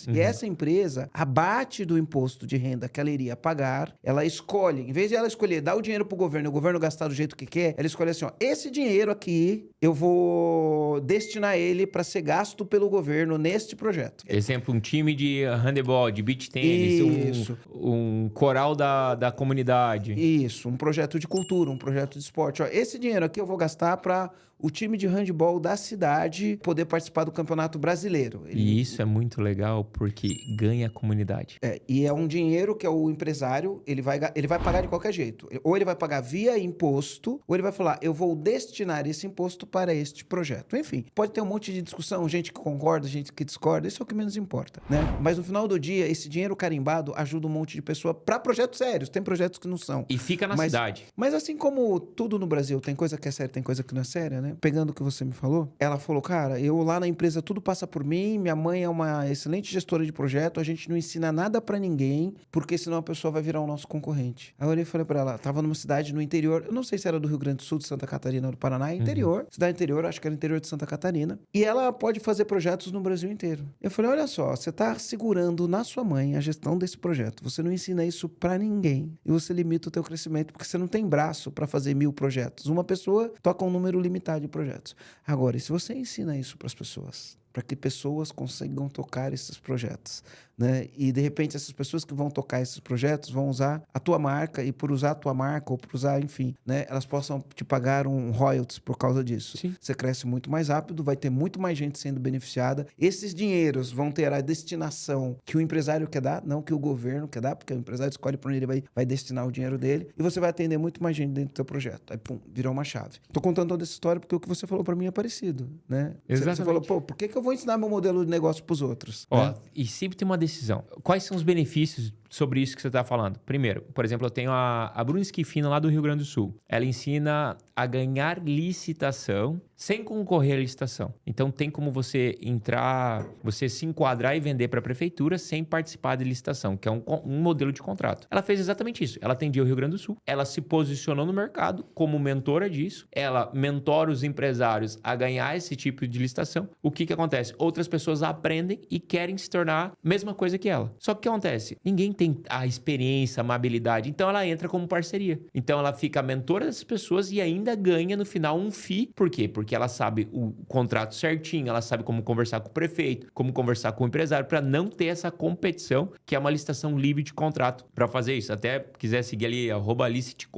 E essa empresa abate do imposto de renda que ela iria pagar, ela escolhe, em vez de ela escolher dar o dinheiro pro governo e o governo gastar do jeito que quer, ela escolhe assim, ó, esse dinheiro aqui eu vou destinar ele para ser gasto pelo governo neste projeto. Exemplo, um time de handebol, de beach tênis, um coral da comunidade. Isso, um projeto de cultura, um projeto de esporte. Ó, esse dinheiro aqui eu vou gastar para o time de handebol da cidade poder participar do Campeonato Brasileiro. E isso é muito legal porque ganha a comunidade. E é um dinheiro que o empresário, ele vai pagar de qualquer jeito. Ou ele vai pagar via imposto, ou ele vai falar, eu vou destinar esse imposto para este projeto. Enfim, pode ter um monte de discussão, gente que concorda, gente que discorda, isso é o que menos importa, né? Mas no final do dia, esse dinheiro carimbado ajuda um monte de pessoa para projetos sérios. Tem projetos que não são. E fica na cidade. Mas assim como tudo no Brasil, tem coisa que é séria, tem coisa que não é séria, né? né? Pegando o que você me falou, ela falou, cara, eu lá na empresa tudo passa por mim, minha mãe é uma excelente gestora de projeto, a gente não ensina nada pra ninguém, porque senão a pessoa vai virar o nosso concorrente. Aí eu olhei e falei pra ela, tava numa cidade no interior, eu não sei se era do Rio Grande do Sul, de Santa Catarina ou do Paraná, interior, cidade interior, acho que era interior de Santa Catarina, e ela pode fazer projetos no Brasil inteiro. Eu falei, olha só, você tá segurando na sua mãe a gestão desse projeto, você não ensina isso pra ninguém, e você limita o teu crescimento, porque você não tem braço pra fazer 1000 projetos. Uma pessoa toca um número limitado de projetos. Agora, e se você ensina isso pras pessoas? Para que pessoas consigam tocar esses projetos, né? E de repente essas pessoas que vão tocar esses projetos vão usar a tua marca e por usar a tua marca ou por usar, enfim, né? Elas possam te pagar um royalties por causa disso. Sim. Você cresce muito mais rápido, vai ter muito mais gente sendo beneficiada. Esses dinheiros vão ter a destinação que o empresário quer dar, não que o governo quer dar, porque o empresário escolhe para onde ele vai destinar o dinheiro dele e você vai atender muito mais gente dentro do teu projeto. Aí, pum, virou uma chave. Tô contando toda essa história porque o que você falou para mim é parecido, né? Exatamente. Você falou, pô, por que eu vou ensinar meu modelo de negócio para os outros? Ó, Né? e sempre tem uma decisão. Quais são os benefícios sobre isso que você está falando? Primeiro, por exemplo, eu tenho a Bruna Esquifina lá do Rio Grande do Sul. Ela ensina a ganhar licitação sem concorrer à licitação. Então, tem como você entrar, você se enquadrar e vender para a prefeitura sem participar de licitação, que é um modelo de contrato. Ela fez exatamente isso. Ela atendia o Rio Grande do Sul. Ela se posicionou no mercado como mentora disso. Ela mentora os empresários a ganhar esse tipo de licitação. O que acontece? Outras pessoas aprendem e querem se tornar a mesma coisa que ela. Só que o que acontece? Ninguém tem a experiência, a amabilidade. Então, ela entra como parceria. Então, ela fica a mentora dessas pessoas e ainda ganha no final um FII. Por quê? Porque ela sabe o contrato certinho, ela sabe como conversar com o prefeito, como conversar com o empresário, para não ter essa competição, que é uma licitação livre de contrato, para fazer isso. Até quiser seguir ali,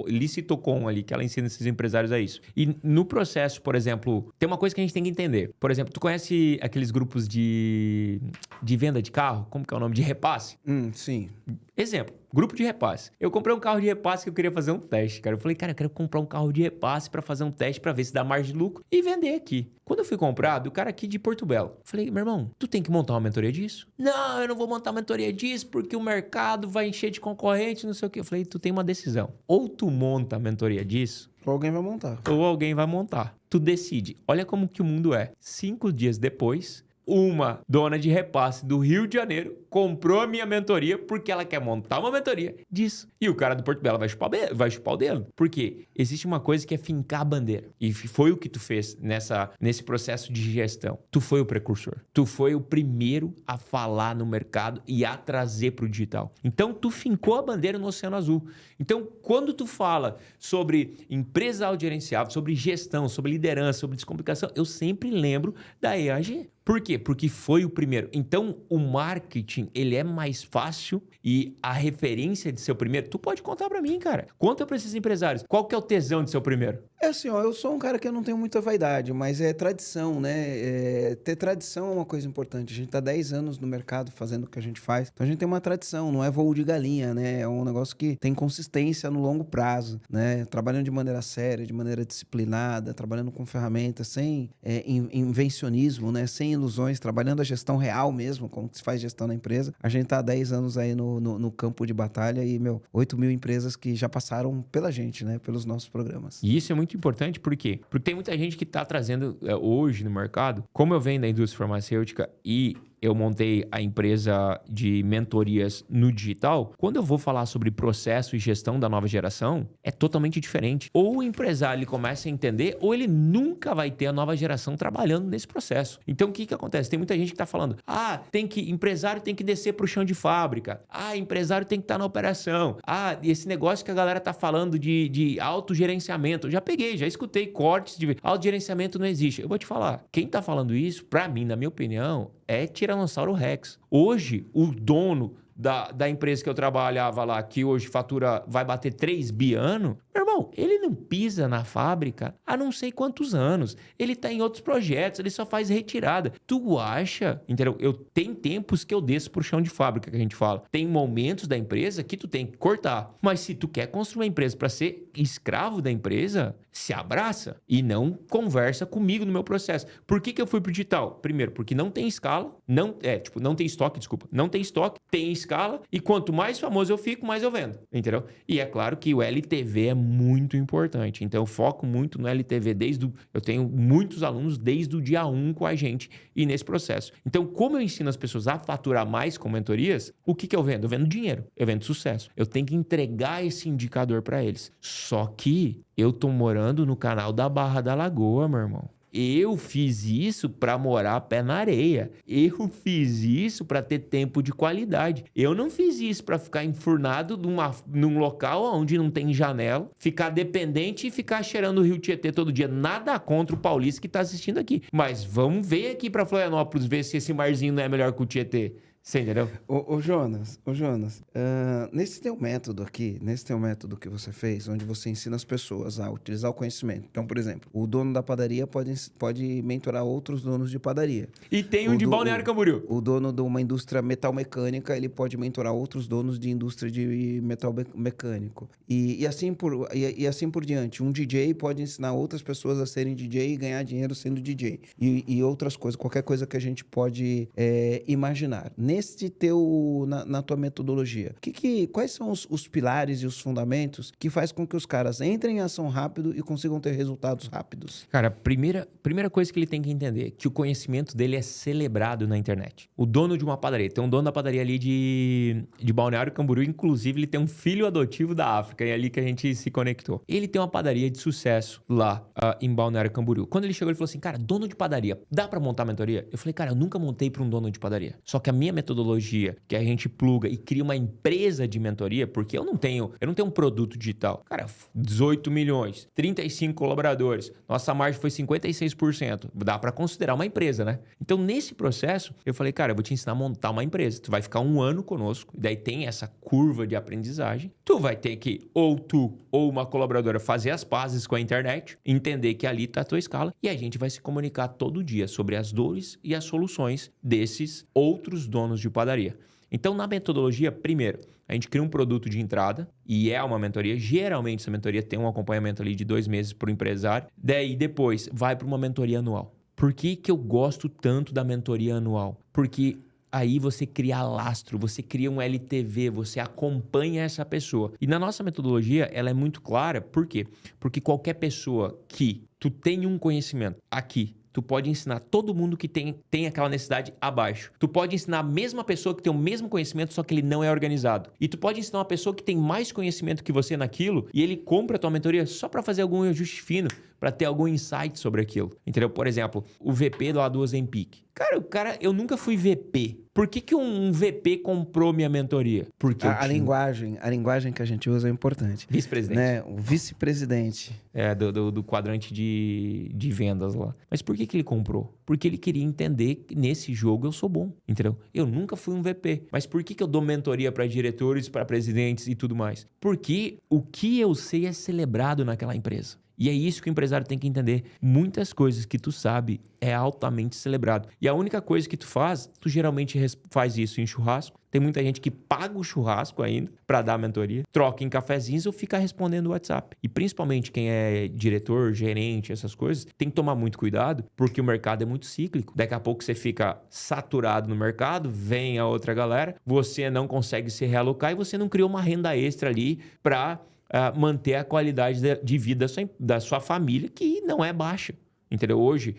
licitocom ali, que ela ensina esses empresários a isso. E no processo, por exemplo, tem uma coisa que a gente tem que entender. Por exemplo, tu conhece aqueles grupos de venda de carro? Como que é o nome? De repasse? Sim. Exemplo, grupo de repasse. Eu comprei um carro de repasse que eu queria fazer um teste, cara. Eu falei, cara, eu quero comprar um carro de repasse para fazer um teste para ver se dá margem de lucro e vender aqui. Quando eu fui comprar, do cara aqui de Porto Belo, eu falei, meu irmão, tu tem que montar uma mentoria disso? Não, eu não vou montar uma mentoria disso porque o mercado vai encher de concorrente, não sei o quê. Eu falei, tu tem uma decisão. Ou tu monta a mentoria disso, Ou alguém vai montar. ou alguém vai montar. Tu decide. Olha como que o mundo é. 5 dias depois, uma dona de repasse do Rio de Janeiro comprou a minha mentoria porque ela quer montar uma mentoria disso. E o cara do Porto Belo vai chupar o dedo. Por quê? Existe uma coisa que é fincar a bandeira. E foi o que tu fez nesse processo de gestão. Tu foi o precursor. Tu foi o primeiro a falar no mercado e a trazer para o digital. Então, tu fincou a bandeira no Oceano Azul. Então, quando tu fala sobre empresa autogerenciável, sobre gestão, sobre liderança, sobre descomplicação, eu sempre lembro da EAG. Por quê? Porque foi o primeiro. Então, o marketing, ele é mais fácil e a referência de ser o primeiro, tu pode contar pra mim, cara. Conta pra esses empresários. Qual que é o tesão de ser o primeiro? É assim, ó, eu sou um cara que eu não tenho muita vaidade, mas é tradição, né? Ter tradição é uma coisa importante. A gente tá 10 anos no mercado fazendo o que a gente faz. Então, a gente tem uma tradição, não é voo de galinha, né? É um negócio que tem consistência no longo prazo, né? Trabalhando de maneira séria, de maneira disciplinada, trabalhando com ferramentas sem invencionismo, né? Sem ilusões, trabalhando a gestão real mesmo, como se faz gestão na empresa. A gente tá há 10 anos aí no campo de batalha e, 8 mil empresas que já passaram pela gente, né? Pelos nossos programas. E isso é muito importante, por quê? Porque tem muita gente que está trazendo hoje no mercado, como eu venho da indústria farmacêutica e eu montei a empresa de mentorias no digital, quando eu vou falar sobre processo e gestão da nova geração, é totalmente diferente. Ou o empresário ele começa a entender, ou ele nunca vai ter a nova geração trabalhando nesse processo. Então, o que acontece? Tem muita gente que está falando, empresário tem que descer para o chão de fábrica. Empresário tem que estar na operação. E esse negócio que a galera está falando de autogerenciamento, eu já peguei, já escutei cortes de autogerenciamento não existe. Eu vou te falar, quem está falando isso, para mim, na minha opinião, é Tiranossauro Rex. Hoje, o dono da empresa que eu trabalhava lá, que hoje vai bater 3 bi ano, meu irmão, ele não pisa na fábrica há não sei quantos anos. Ele tá em outros projetos, ele só faz retirada. Tu acha, entendeu? Tem tempos que eu desço pro chão de fábrica, que a gente fala. Tem momentos da empresa que tu tem que cortar. Mas se tu quer construir uma empresa para ser escravo da empresa, se abraça e não conversa comigo no meu processo. Por que eu fui pro digital? Primeiro, porque não tem escala, não tem estoque, não tem estoque, tem escala e quanto mais famoso eu fico, mais eu vendo, entendeu? E é claro que o LTV é muito importante. Então eu foco muito no LTV eu tenho muitos alunos desde o dia 1 com a gente e nesse processo. Então, como eu ensino as pessoas a faturar mais com mentorias, o que eu vendo? Eu vendo dinheiro, eu vendo sucesso. Eu tenho que entregar esse indicador para eles. Só que eu tô morando no canal da Barra da Lagoa, meu irmão. Eu fiz isso para morar pé na areia. Eu fiz isso para ter tempo de qualidade. Eu não fiz isso para ficar enfurnado num local onde não tem janela, ficar dependente e ficar cheirando o Rio Tietê todo dia. Nada contra o paulista que está assistindo aqui. Mas vamos ver aqui para Florianópolis ver se esse marzinho não é melhor que o Tietê. Você entendeu? Ô Jonas, nesse teu método que você fez, onde você ensina as pessoas a utilizar o conhecimento. Então, por exemplo, o dono da padaria pode mentorar outros donos de padaria. E tem um de Balneário Camboriú. O dono de uma indústria metal mecânica, ele pode mentorar outros donos de indústria de metal mecânico. E assim por diante. Um DJ pode ensinar outras pessoas a serem DJ e ganhar dinheiro sendo DJ. E outras coisas, qualquer coisa que a gente pode imaginar. Na tua metodologia, quais são os pilares e os fundamentos que faz com que os caras entrem em ação rápido e consigam ter resultados rápidos? Cara, primeira coisa que ele tem que entender é que o conhecimento dele é celebrado na internet. O dono de uma padaria, tem um dono da padaria ali de Balneário Camboriú, inclusive ele tem um filho adotivo da África, e é ali que a gente se conectou. Ele tem uma padaria de sucesso lá em Balneário Camboriú. Quando ele chegou, ele falou assim, cara, dono de padaria, dá pra montar mentoria? Eu falei, cara, eu nunca montei pra um dono de padaria. Só que a minha metodologia, que a gente pluga e cria uma empresa de mentoria, porque eu não tenho um produto digital. Cara, 18 milhões, 35 colaboradores, nossa margem foi 56%. Dá para considerar uma empresa, né? Então, nesse processo, eu falei, cara, eu vou te ensinar a montar uma empresa. Tu vai ficar 1 ano conosco, e daí tem essa curva de aprendizagem. Tu vai ter que, ou uma colaboradora, fazer as pazes com a internet, entender que ali tá a tua escala, e a gente vai se comunicar todo dia sobre as dores e as soluções desses outros donos de padaria. Então, na metodologia, primeiro, a gente cria um produto de entrada e é uma mentoria. Geralmente, essa mentoria tem um acompanhamento ali de 2 meses para o empresário. Daí, depois, vai para uma mentoria anual. Por que eu gosto tanto da mentoria anual? Porque aí você cria lastro, você cria um LTV, você acompanha essa pessoa. E na nossa metodologia, ela é muito clara. Por quê? Porque qualquer pessoa que tu tem um conhecimento aqui, tu pode ensinar todo mundo que tem aquela necessidade abaixo. Tu pode ensinar a mesma pessoa que tem o mesmo conhecimento, só que ele não é organizado. E tu pode ensinar uma pessoa que tem mais conhecimento que você naquilo e ele compra a tua mentoria só para fazer algum ajuste fino, para ter algum insight sobre aquilo. Entendeu? Por exemplo, o VP lá do Ozempic. Cara, eu nunca fui VP. Por que um VP comprou minha mentoria? Porque a linguagem que a gente usa é importante. Vice-presidente. Né? O vice-presidente. Do quadrante de vendas lá. Mas por que ele comprou? Porque ele queria entender que nesse jogo eu sou bom, entendeu? Eu nunca fui um VP. Mas por que eu dou mentoria para diretores, para presidentes e tudo mais? Porque o que eu sei é celebrado naquela empresa. E é isso que o empresário tem que entender. Muitas coisas que tu sabe é altamente celebrado. E a única coisa que tu faz, tu geralmente faz isso em churrasco. Tem muita gente que paga o churrasco ainda para dar a mentoria, troca em cafezinhos ou fica respondendo o WhatsApp. E principalmente quem é diretor, gerente, essas coisas, tem que tomar muito cuidado porque o mercado é muito cíclico. Daqui a pouco você fica saturado no mercado, vem a outra galera, você não consegue se realocar e você não criou uma renda extra ali para manter a qualidade de vida da sua família, que não é baixa. Entendeu? Hoje,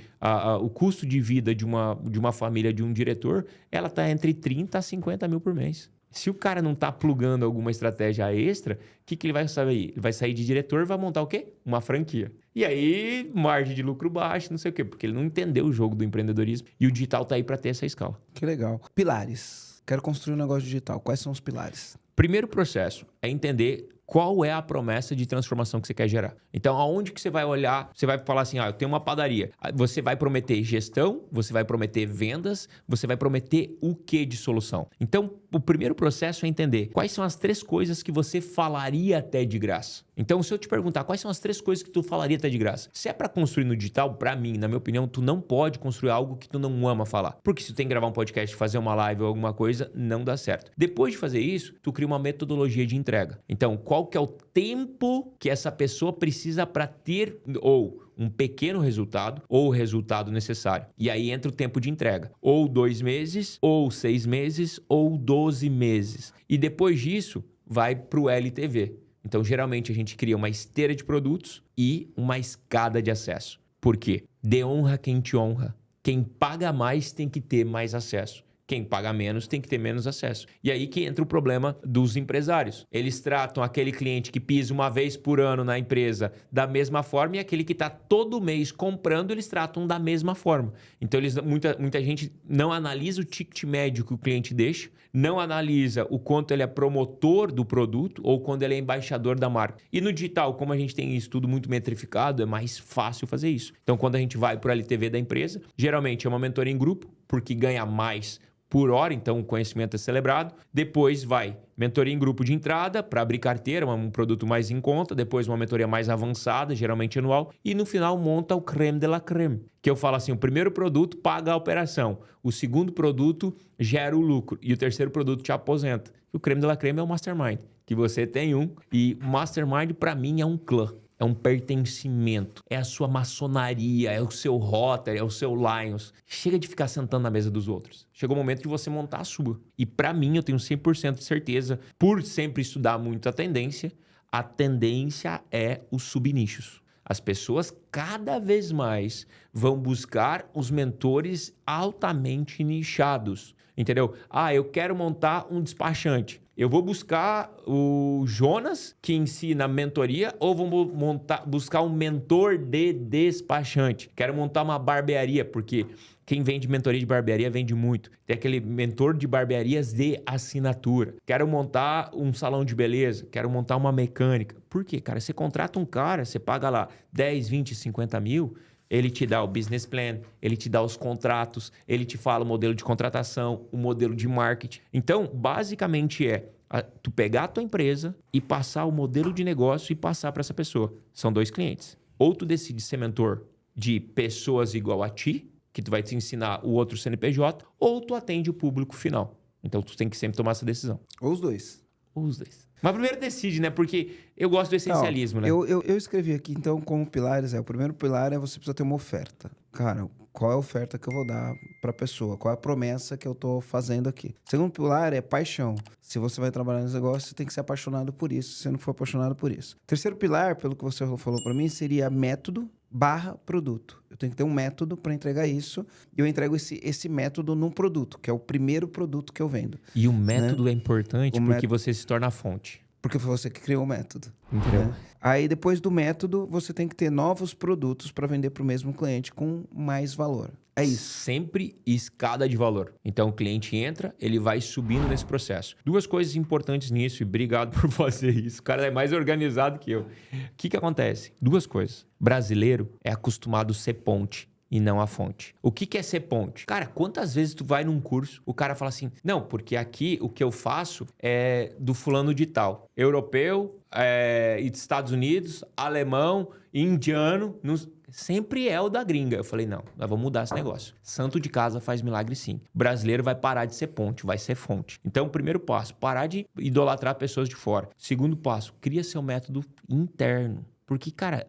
o custo de vida de uma família, de um diretor, ela está entre 30 a 50 mil por mês. Se o cara não está plugando alguma estratégia extra, o que ele vai sair? Ele vai sair de diretor e vai montar o quê? Uma franquia. E aí, margem de lucro baixa, não sei o quê, porque ele não entendeu o jogo do empreendedorismo e o digital está aí para ter essa escala. Que legal. Pilares. Quero construir um negócio digital. Quais são os pilares? Primeiro processo é entender qual é a promessa de transformação que você quer gerar. Então, aonde que você vai olhar? Você vai falar assim, eu tenho uma padaria. Você vai prometer gestão, você vai prometer vendas, você vai prometer o que de solução? Então, o primeiro processo é entender quais são as 3 coisas que você falaria até de graça. Então, se eu te perguntar quais são as 3 coisas que tu falaria tá de graça, se é para construir no digital, para mim, na minha opinião, tu não pode construir algo que tu não ama falar. Porque se tu tem que gravar um podcast, fazer uma live ou alguma coisa, não dá certo. Depois de fazer isso, tu cria uma metodologia de entrega. Então, qual que é o tempo que essa pessoa precisa para ter ou um pequeno resultado ou o resultado necessário. E aí entra o tempo de entrega. Ou 2 meses, ou 6 meses, ou 12 meses. E depois disso, vai para o LTV. Então, geralmente, a gente cria uma esteira de produtos e uma escada de acesso. Por quê? Dê honra quem te honra. Quem paga mais tem que ter mais acesso. Quem paga menos tem que ter menos acesso. E aí que entra o problema dos empresários. Eles tratam aquele cliente que pisa uma vez por ano na empresa da mesma forma e aquele que está todo mês comprando, eles tratam da mesma forma. Então, muita gente não analisa o ticket médio que o cliente deixa, não analisa o quanto ele é promotor do produto ou quando ele é embaixador da marca. E no digital, como a gente tem isso tudo muito metrificado, é mais fácil fazer isso. Então, quando a gente vai para o LTV da empresa, geralmente é uma mentoria em grupo, porque ganha mais por hora, então o conhecimento é celebrado. Depois vai mentoria em grupo de entrada para abrir carteira, um produto mais em conta. Depois uma mentoria mais avançada, geralmente anual. E no final monta o creme de la creme. Que eu falo assim, o primeiro produto paga a operação. O segundo produto gera o lucro. E o terceiro produto te aposenta. E o creme de la creme é o mastermind, que você tem um. E mastermind para mim é um clã. É um pertencimento, é a sua maçonaria, é o seu Rotary, é o seu Lions. Chega de ficar sentando na mesa dos outros. Chegou o momento de você montar a sua. E para mim, eu tenho 100% de certeza, por sempre estudar muito a tendência é os subnichos. As pessoas cada vez mais vão buscar os mentores altamente nichados. Entendeu? Eu quero montar um despachante. Eu vou buscar o Jonas, que ensina mentoria, ou vou buscar um mentor de despachante. Quero montar uma barbearia, porque quem vende mentoria de barbearia vende muito. Tem aquele mentor de barbearias de assinatura. Quero montar um salão de beleza, quero montar uma mecânica. Por quê, cara? Você contrata um cara, você paga lá 10, 20, 50 mil... Ele te dá o business plan, ele te dá os contratos, ele te fala o modelo de contratação, o modelo de marketing. Então, basicamente tu pegar a tua empresa e passar o modelo de negócio e passar para essa pessoa. São 2 clientes. Ou tu decide ser mentor de pessoas igual a ti, que tu vai te ensinar o outro CNPJ, ou tu atende o público final. Então, tu tem que sempre tomar essa decisão. Ou os dois. Mas primeiro decide, né? Porque eu gosto do essencialismo, né? Eu escrevi aqui, então, como pilares, o primeiro pilar é você precisa ter uma oferta. Cara, qual é a oferta que eu vou dar para a pessoa? Qual é a promessa que eu tô fazendo aqui? Segundo pilar é paixão. Se você vai trabalhar nesse negócio, você tem que ser apaixonado por isso, se você não for apaixonado por isso. Terceiro pilar, pelo que você falou para mim, seria método/produto. Eu tenho que ter um método para entregar isso. E eu entrego esse método num produto, que é o primeiro produto que eu vendo. E o método é importante porque você se torna a fonte. Porque foi você que criou o método. Entendeu? Né? Aí, depois do método, você tem que ter novos produtos para vender para o mesmo cliente com mais valor. É isso. Sempre escada de valor. Então, o cliente entra, ele vai subindo nesse processo. 2 coisas importantes nisso, e obrigado por fazer isso. O cara é mais organizado que eu. O que acontece? 2 coisas. Brasileiro é acostumado a ser ponte e não a fonte. O que é ser ponte? Cara, quantas vezes tu vai num curso, o cara fala assim, não, porque aqui o que eu faço é do fulano de tal. Europeu, Estados Unidos, alemão, indiano, sempre é o da gringa. Eu falei, não, nós vamos mudar esse negócio. Santo de casa faz milagre sim. Brasileiro vai parar de ser ponte, vai ser fonte. Então, primeiro passo, parar de idolatrar pessoas de fora. Segundo passo, cria seu método interno. Porque, cara,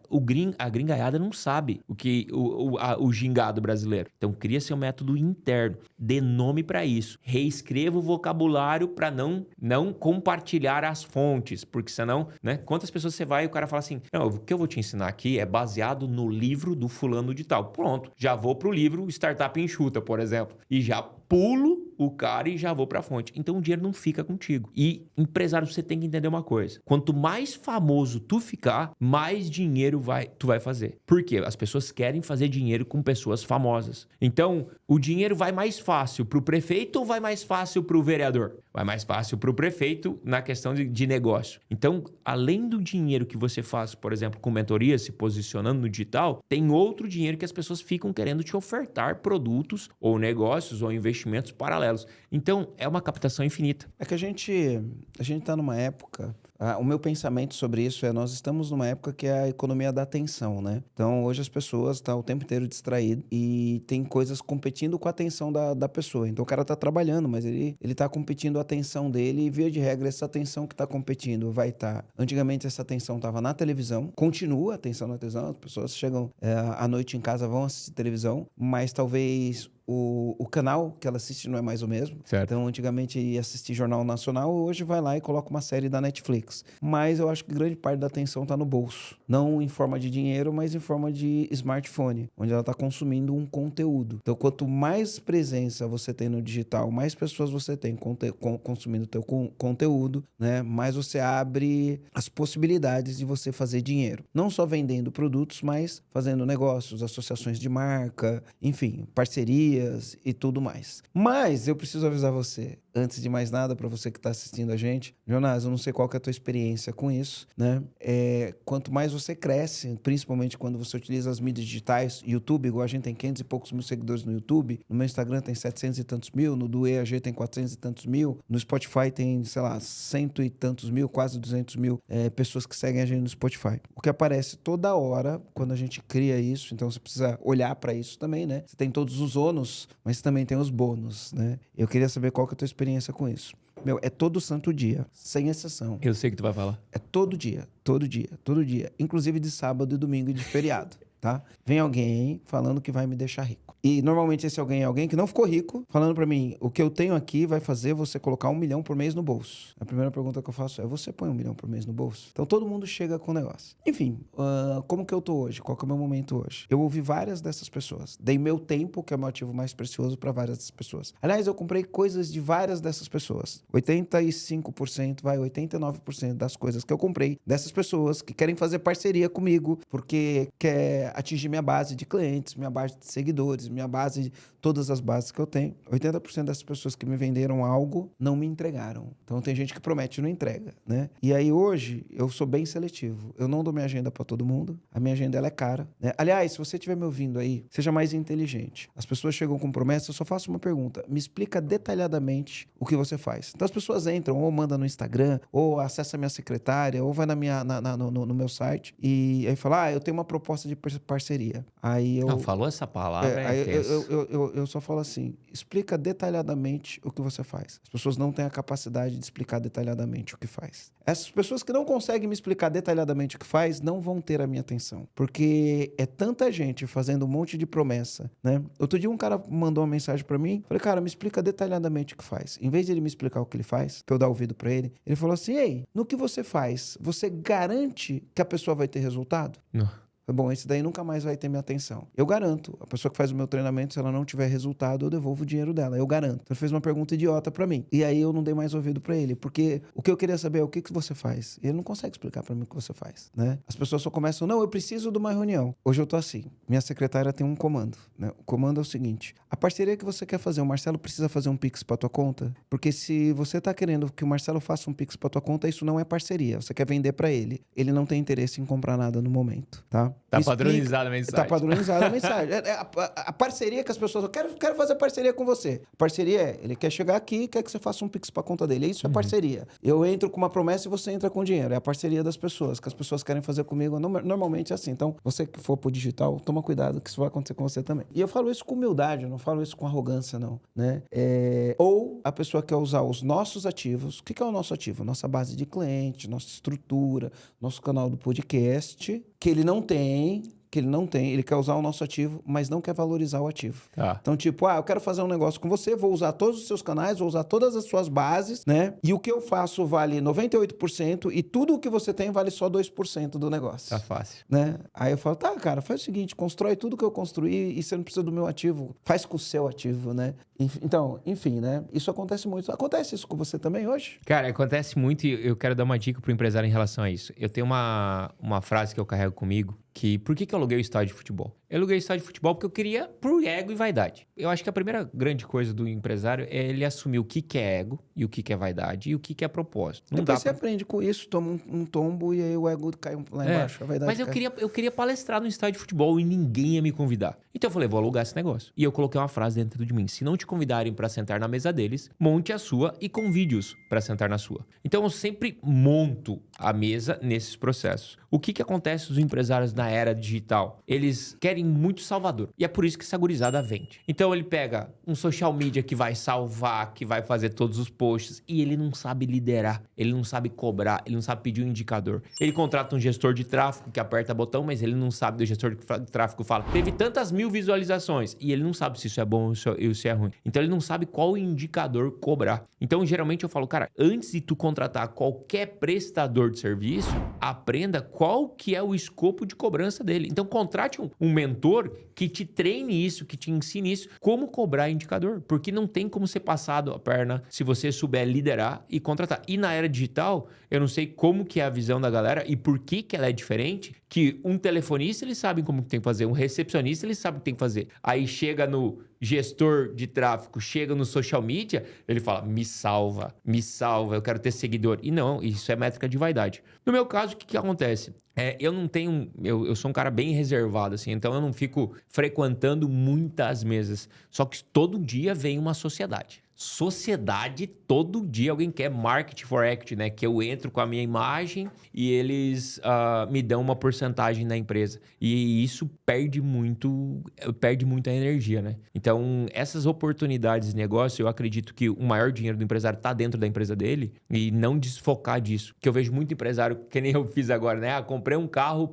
a gringaiada não sabe o gingado brasileiro. Então, cria seu método interno. Dê nome para isso. Reescreva o vocabulário para não compartilhar as fontes. Porque senão, né? Quantas pessoas você vai e o cara fala assim, não, o que eu vou te ensinar aqui é baseado no livro do fulano de tal. Pronto, já vou pro livro Startup Enxuta, por exemplo. E já pulo o cara e já vou para a fonte. Então o dinheiro não fica contigo. E empresário, você tem que entender uma coisa. Quanto mais famoso tu ficar, mais dinheiro tu vai fazer. Por quê? As pessoas querem fazer dinheiro com pessoas famosas. Então, o dinheiro vai mais fácil para o prefeito ou vai mais fácil para o vereador? Vai mais fácil para o prefeito na questão de negócio. Então, além do dinheiro que você faz, por exemplo, com mentoria, se posicionando no digital, tem outro dinheiro que as pessoas ficam querendo te ofertar produtos ou negócios ou investimentos paralelos. Então, é uma captação infinita. É que a gente tá numa época O meu pensamento sobre isso é, nós estamos numa época que é a economia da atenção, né? Então, hoje as pessoas estão o tempo inteiro distraídas e tem coisas competindo com a atenção da pessoa. Então, o cara tá trabalhando, mas ele tá competindo a atenção dele e, via de regra, essa atenção que tá competindo vai estar... Antigamente, essa atenção tava na televisão, continua a atenção na televisão, as pessoas chegam à noite em casa, vão assistir televisão, mas talvez... O canal que ela assiste não é mais o mesmo. Certo. Então, antigamente ia assistir Jornal Nacional, hoje vai lá e coloca uma série da Netflix. Mas eu acho que grande parte da atenção está no bolso. Não em forma de dinheiro, mas em forma de smartphone, onde ela está consumindo um conteúdo. Então, quanto mais presença você tem no digital, mais pessoas você tem consumindo o teu conteúdo, né? Mais você abre as possibilidades de você fazer dinheiro. Não só vendendo produtos, mas fazendo negócios, associações de marca, enfim, parcerias e tudo mais. Mas eu preciso avisar você, antes de mais nada, para você que está assistindo a gente, Jonas, eu não sei qual que é a tua experiência com isso, né? Quanto mais você cresce, principalmente quando você utiliza as mídias digitais, YouTube, igual a gente tem 500 e poucos mil seguidores no YouTube, no meu Instagram tem 700 e tantos mil, no do EAG tem 400 e tantos mil, no Spotify tem, sei lá, 100 e tantos mil, quase 200 mil pessoas que seguem a gente no Spotify. O que aparece toda hora quando a gente cria isso, então você precisa olhar para isso também, né? Você tem todos os ônus, mas também tem os bônus, né? Eu queria saber qual que é a tua experiência com isso. Meu, é todo santo dia, sem exceção. Eu sei que tu vai falar. É todo dia, todo dia, todo dia. Inclusive de sábado e domingo e de feriado, tá? Vem alguém falando que vai me deixar rico. E normalmente esse alguém é alguém que não ficou rico, falando pra mim, o que eu tenho aqui vai fazer você colocar 1 milhão por mês no bolso. A primeira pergunta que eu faço é, você põe 1 milhão por mês no bolso? Então todo mundo chega com o negócio. Enfim, como que eu tô hoje? Qual que é o meu momento hoje? Eu ouvi várias dessas pessoas. Dei meu tempo, que é o meu ativo mais precioso, pra várias dessas pessoas. Aliás, eu comprei coisas de várias dessas pessoas. 85%, 89% das coisas que eu comprei dessas pessoas que querem fazer parceria comigo, porque quer atingir minha base de clientes, minha base de seguidores, minha base, todas as bases que eu tenho. 80% dessas pessoas que me venderam algo não me entregaram. Então tem gente que promete e não entrega, né? E aí hoje eu sou bem seletivo. Eu não dou minha agenda para todo mundo. A minha agenda ela é cara, né? Aliás, se você estiver me ouvindo aí, seja mais inteligente. As pessoas chegam com promessa, eu só faço uma pergunta. Me explica detalhadamente o que você faz. Então as pessoas entram ou mandam no Instagram, ou acessa minha secretária, ou vai no meu site e aí fala, eu tenho uma proposta de parceria. Aí eu... falou essa palavra, aí eu só falo assim, explica detalhadamente o que você faz. As pessoas não têm a capacidade de explicar detalhadamente o que faz. Essas pessoas que não conseguem me explicar detalhadamente o que faz, não vão ter a minha atenção. Porque é tanta gente fazendo um monte de promessa, né? Outro dia um cara mandou uma mensagem pra mim, falei, cara, me explica detalhadamente o que faz. Em vez de ele me explicar o que ele faz, pra eu dar ouvido pra ele, ele falou assim, ei, no que você faz, você garante que a pessoa vai ter resultado? Não. Bom, esse daí nunca mais vai ter minha atenção. Eu garanto. A pessoa que faz o meu treinamento, se ela não tiver resultado, eu devolvo o dinheiro dela. Eu garanto. Então, ele fez uma pergunta idiota pra mim. E aí eu não dei mais ouvido pra ele. Porque o que eu queria saber é o que você faz. E ele não consegue explicar pra mim o que você faz, né? As pessoas só começam, não, eu preciso de uma reunião. Hoje eu tô assim. Minha secretária tem um comando, né? O comando é o seguinte. A parceria que você quer fazer, o Marcelo precisa fazer um Pix pra tua conta? Porque se você tá querendo que o Marcelo faça um Pix pra tua conta, isso não é parceria. Você quer vender pra ele. Ele não tem interesse em comprar nada no momento, tá? Tá padronizada a mensagem. Tá padronizada a mensagem. A parceria que as pessoas... Eu quero fazer parceria com você. A parceria é... Ele quer chegar aqui e quer que você faça um Pix pra conta dele. Isso é parceria. Eu entro com uma promessa e você entra com dinheiro. É a parceria das pessoas. Que as pessoas querem fazer comigo. Normalmente é assim. Então, você que for pro digital, toma cuidado que isso vai acontecer com você também. E eu falo isso com humildade. Eu não falo isso com arrogância, não. Né? Ou a pessoa quer usar os nossos ativos. O que é o nosso ativo? Nossa base de cliente, nossa estrutura, nosso canal do podcast, que ele não tem, ele quer usar o nosso ativo, mas não quer valorizar o ativo. Tá. Então, tipo, eu quero fazer um negócio com você, vou usar todos os seus canais, vou usar todas as suas bases, né? E o que eu faço vale 98% e tudo o que você tem vale só 2% do negócio. Tá fácil. Né? Aí eu falo, tá, cara, faz o seguinte, constrói tudo que eu construí e você não precisa do meu ativo, faz com o seu ativo, né? Então, enfim, né? Isso acontece muito. Acontece isso com você também hoje? Cara, acontece muito e eu quero dar uma dica pro empresário em relação a isso. Eu tenho uma frase que eu carrego comigo, que por que eu aluguei o estádio de futebol? Eu aluguei o estádio de futebol porque eu queria por ego e vaidade. Eu acho que a primeira grande coisa do empresário é ele assumir o que é ego e o que é vaidade e o que é propósito. Não Depois dá você aprende com isso, toma um tombo e aí o ego cai lá embaixo, a vaidade mas cai. eu queria palestrar no estádio de futebol e ninguém ia me convidar. Então eu falei, vou alugar esse negócio. E eu coloquei uma frase dentro de mim, se não te convidarem para sentar na mesa deles, monte a sua e convide-os para sentar na sua. Então eu sempre monto a mesa nesses processos. O que acontece dos empresários na era digital? Eles querem muito salvador. E é por isso que essa gurizada vende. Então ele pega um social media que vai salvar, que vai fazer todos os posts, e ele não sabe liderar, ele não sabe cobrar, ele não sabe pedir um indicador. Ele contrata um gestor de tráfego que aperta botão, mas ele não sabe, do gestor de tráfego fala, teve tantas mil visualizações, e ele não sabe se isso é bom ou se é ruim. Então ele não sabe qual indicador cobrar. Então geralmente eu falo, cara, antes de tu contratar qualquer prestador de serviço, aprenda qual que é o escopo de cobrança dele. Então contrate um mentor que te treine isso, que te ensine isso, como cobrar indicador. Porque não tem como ser passado a perna se você souber liderar e contratar. E na era digital, eu não sei como que é a visão da galera e por que ela é diferente, que um telefonista, eles sabem como que tem que fazer, um recepcionista, eles sabem o que tem que fazer. Aí chega no gestor de tráfego, chega no social media, ele fala, me salva, eu quero ter seguidor. E não, isso é métrica de vaidade. No meu caso, o que acontece? Eu não tenho... Eu sou um cara bem reservado, assim, então eu não fico frequentando muitas mesas. Só que todo dia vem uma sociedade. Sociedade, todo dia alguém quer marketing for act, né? Que eu entro com a minha imagem e eles me dão uma porcentagem na empresa. E isso perde muita energia, né? Então, essas oportunidades de negócio, eu acredito que o maior dinheiro do empresário está dentro da empresa dele e não desfocar disso. Que eu vejo muito empresário, que nem eu fiz agora, né? Comprei um carro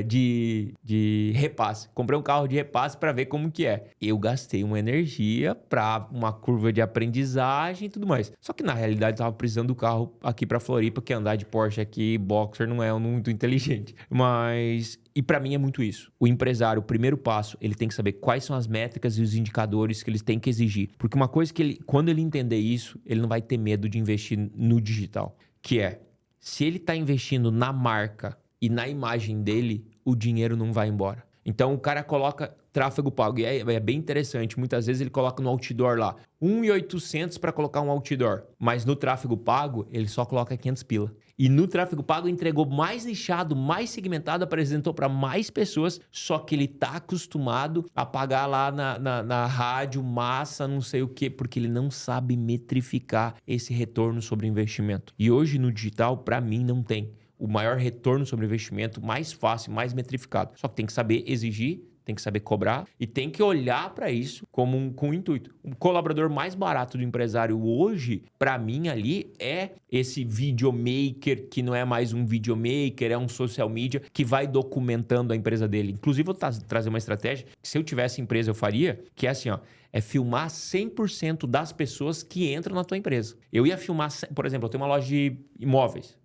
de repasse. Comprei um carro de repasse para ver como que é. Eu gastei uma energia para uma curva de aprendizagem e tudo mais. Só que na realidade eu tava precisando do carro aqui para Floripa, porque andar de Porsche aqui, Boxer, não é muito inteligente. Mas... E para mim é muito isso. O empresário, o primeiro passo, ele tem que saber quais são as métricas e os indicadores que eles têm que exigir. Porque uma coisa que quando ele entender isso, ele não vai ter medo de investir no digital. Que é, se ele está investindo na marca e na imagem dele, o dinheiro não vai embora. Então o cara coloca tráfego pago e é bem interessante. Muitas vezes ele coloca no outdoor lá 1.800 para colocar um outdoor. Mas no tráfego pago ele só coloca 500 pila. E no tráfego pago entregou mais nichado, mais segmentado, apresentou para mais pessoas. Só que ele está acostumado a pagar lá na rádio, massa, não sei o quê. Porque ele não sabe metrificar esse retorno sobre investimento. E hoje no digital, para mim, não tem. O maior retorno sobre investimento, mais fácil, mais metrificado. Só que tem que saber exigir, tem que saber cobrar e tem que olhar para isso com um intuito. O colaborador mais barato do empresário hoje, para mim ali, é esse videomaker, que não é mais um videomaker, é um social media que vai documentando a empresa dele. Inclusive, eu vou trazer uma estratégia que se eu tivesse empresa eu faria, que é assim, ó, é filmar 100% das pessoas que entram na tua empresa. Eu ia filmar, por exemplo, eu tenho uma loja de imóveis.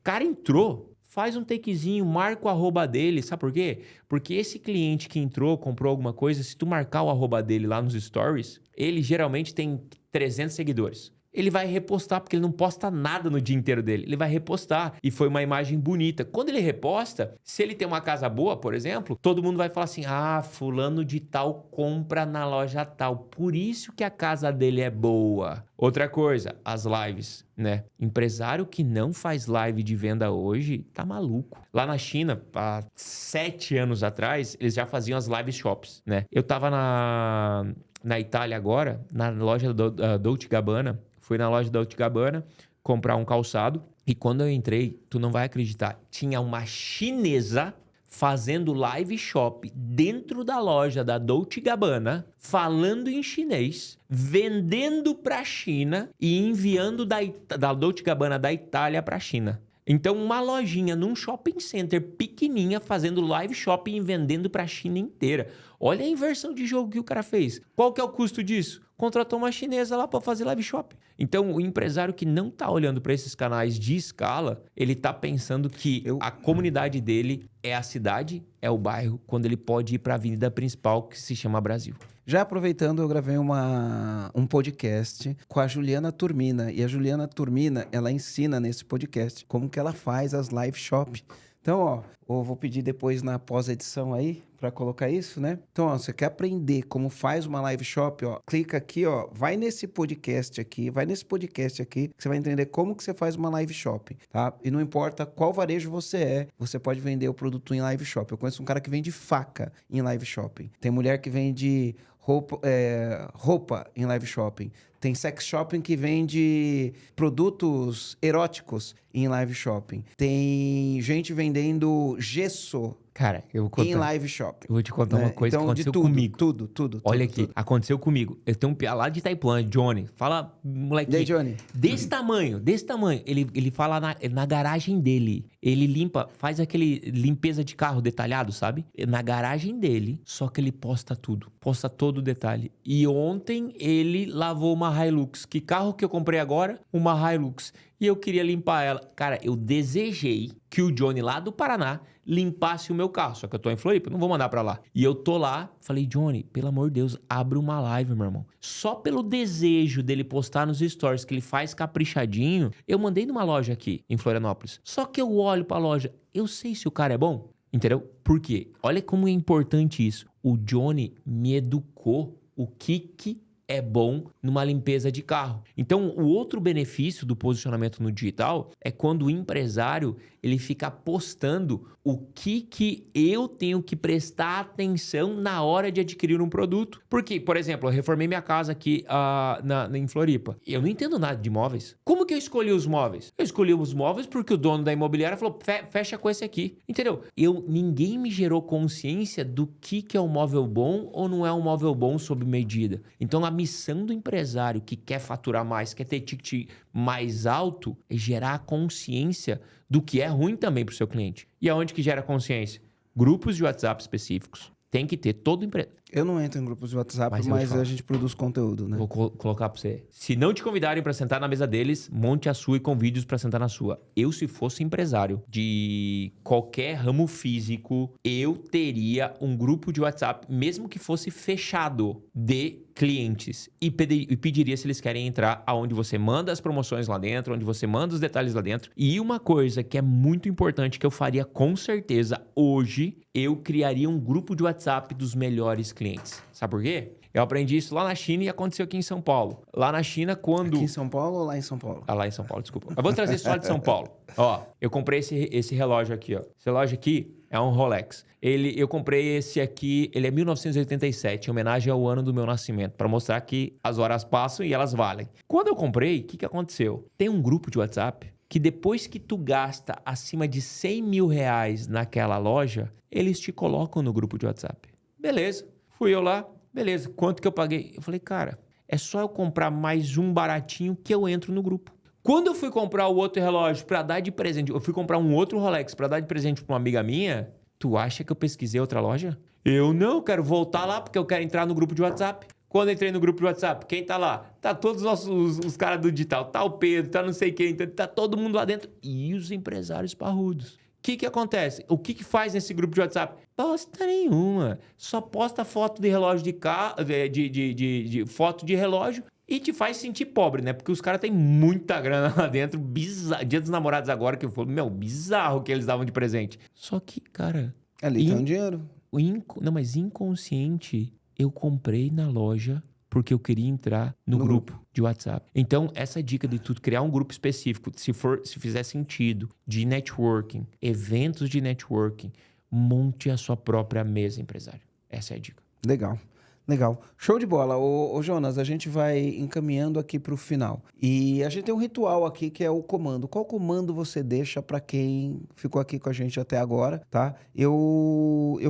O cara entrou, faz um takezinho, marca o arroba dele. Sabe por quê? Porque esse cliente que entrou, comprou alguma coisa, se tu marcar o arroba dele lá nos stories, ele geralmente tem 300 seguidores. Ele vai repostar, porque ele não posta nada no dia inteiro dele. Ele vai repostar. E foi uma imagem bonita. Quando ele reposta, se ele tem uma casa boa, por exemplo, todo mundo vai falar assim, fulano de tal compra na loja tal. Por isso que a casa dele é boa. Outra coisa, as lives, né? Empresário que não faz live de venda hoje, tá maluco. Lá na China, há 7 anos atrás, eles já faziam as live shops, né? Eu tava na Itália agora, na loja da Dolce & Gabbana. Fui na loja da Dolce & Gabbana comprar um calçado. E quando eu entrei, tu não vai acreditar, tinha uma chinesa fazendo live shop dentro da loja da Dolce & Gabbana, falando em chinês, vendendo para a China e enviando da Dolce & Gabbana da Itália para a China. Então, uma lojinha num shopping center pequenininha fazendo live shopping e vendendo para a China inteira. Olha a inversão de jogo que o cara fez. Qual que é o custo disso? Contratou uma chinesa lá para fazer live shopping. Então, o empresário que não está olhando para esses canais de escala, ele está pensando que a comunidade dele é a cidade, é o bairro, quando ele pode ir para a avenida principal que se chama Brasil. Já aproveitando, eu gravei um podcast com a Juliana Turmina. E a Juliana Turmina, ela ensina nesse podcast como que ela faz as live shop. Então, eu vou pedir depois na pós-edição aí para colocar isso, né? Então, você quer aprender como faz uma live shop, clica aqui, vai nesse podcast aqui, que você vai entender como que você faz uma live shop, tá? E não importa qual varejo você pode vender o produto em live shop. Eu conheço um cara que vende faca em live shopping. Tem mulher que vende roupa em live shopping. Tem sex shopping que vende produtos eróticos em live shopping. Tem gente vendendo gesso Cara, eu vou contar. em live shopping. Eu vou te contar uma coisa que Então, aconteceu de tudo, comigo. Tudo. Olha aqui, aconteceu comigo. Eu tenho um piá lá de Taipuã, Johnny. Fala, moleque. E aí, Johnny? Desse tamanho. Ele fala na garagem dele. Ele limpa, faz aquele limpeza de carro detalhado, sabe? Na garagem dele, só que ele posta tudo. Posta todo o detalhe. E ontem ele lavou uma Hilux. Que carro que eu comprei agora? Uma Hilux. E eu queria limpar ela. Cara, eu desejei que o Johnny lá do Paraná limpasse o meu carro. Só que eu tô em Floripa, não vou mandar pra lá. E eu tô lá, falei, Johnny, pelo amor de Deus, abre uma live, meu irmão. Só pelo desejo dele postar nos stories que ele faz caprichadinho, eu mandei numa loja aqui, em Florianópolis. Só que eu olho pra loja, eu sei se o cara é bom, entendeu? Por quê? Olha como é importante isso. O Johnny me educou o que é bom numa limpeza de carro. Então, o outro benefício do posicionamento no digital é quando o empresário ele fica postando o que eu tenho que prestar atenção na hora de adquirir um produto. Porque, por exemplo, eu reformei minha casa aqui em Floripa. Eu não entendo nada de móveis. Como que eu escolhi os móveis? Eu escolhi os móveis porque o dono da imobiliária falou, fecha com esse aqui. Entendeu? Ninguém me gerou consciência do que é um móvel bom ou não é um móvel bom sob medida. Então, a missão do empresário que quer faturar mais, quer ter ticket mais alto, é gerar a consciência do que é ruim também para o seu cliente. E aonde que gera consciência? Grupos de WhatsApp específicos. Tem que ter todo empresário. Eu não entro em grupos de WhatsApp, mas a gente produz conteúdo, né? Vou colocar pra você. Se não te convidarem pra sentar na mesa deles, monte a sua e convide-os pra sentar na sua. Eu, se fosse empresário de qualquer ramo físico, eu teria um grupo de WhatsApp, mesmo que fosse fechado, de clientes. E pediria se eles querem entrar aonde você manda as promoções lá dentro, onde você manda os detalhes lá dentro. E uma coisa que é muito importante, que eu faria com certeza hoje, eu criaria um grupo de WhatsApp dos melhores clientes. Sabe por quê? Eu aprendi isso lá na China e aconteceu aqui em São Paulo. Lá na China, quando... Aqui em São Paulo ou lá em São Paulo? Lá em São Paulo, desculpa. Eu vou trazer só de São Paulo. Ó, eu comprei esse relógio aqui, ó. Esse relógio aqui é um Rolex. Eu comprei esse aqui, ele é 1987, em homenagem ao ano do meu nascimento, para mostrar que as horas passam e elas valem. Quando eu comprei, o que aconteceu? Tem um grupo de WhatsApp que depois que tu gasta acima de 100 mil reais naquela loja, eles te colocam no grupo de WhatsApp. Beleza. Fui eu lá, beleza, quanto que eu paguei? Eu falei, cara, é só eu comprar mais um baratinho que eu entro no grupo. Quando eu fui comprar o outro relógio para dar de presente, eu fui comprar um outro Rolex para dar de presente para uma amiga minha, tu acha que eu pesquisei outra loja? Eu não, quero voltar lá porque eu quero entrar no grupo de WhatsApp. Quando eu entrei no grupo de WhatsApp, quem tá lá? Tá todos os caras do digital, tá o Pedro, tá não sei quem, tá todo mundo lá dentro. E os empresários parrudos. O que acontece? O que faz nesse grupo de WhatsApp? Posta nenhuma. Só posta foto de relógio de carro, foto de relógio e te faz sentir pobre, né? Porque os caras têm muita grana lá dentro. Bizarro. Dia dos Namorados agora que eu falo, bizarro que eles davam de presente. Só que, cara... Ali tem um dinheiro. Não, mas inconsciente, eu comprei na loja porque eu queria entrar no grupo de WhatsApp. Então, essa dica de tu criar um grupo específico, se fizer sentido, de networking, eventos de networking, monte a sua própria mesa, empresário. Essa é a dica. Legal. Show de bola. Ô Jonas, a gente vai encaminhando aqui para o final. E a gente tem um ritual aqui que é o comando. Qual comando você deixa para quem ficou aqui com a gente até agora, tá? Eu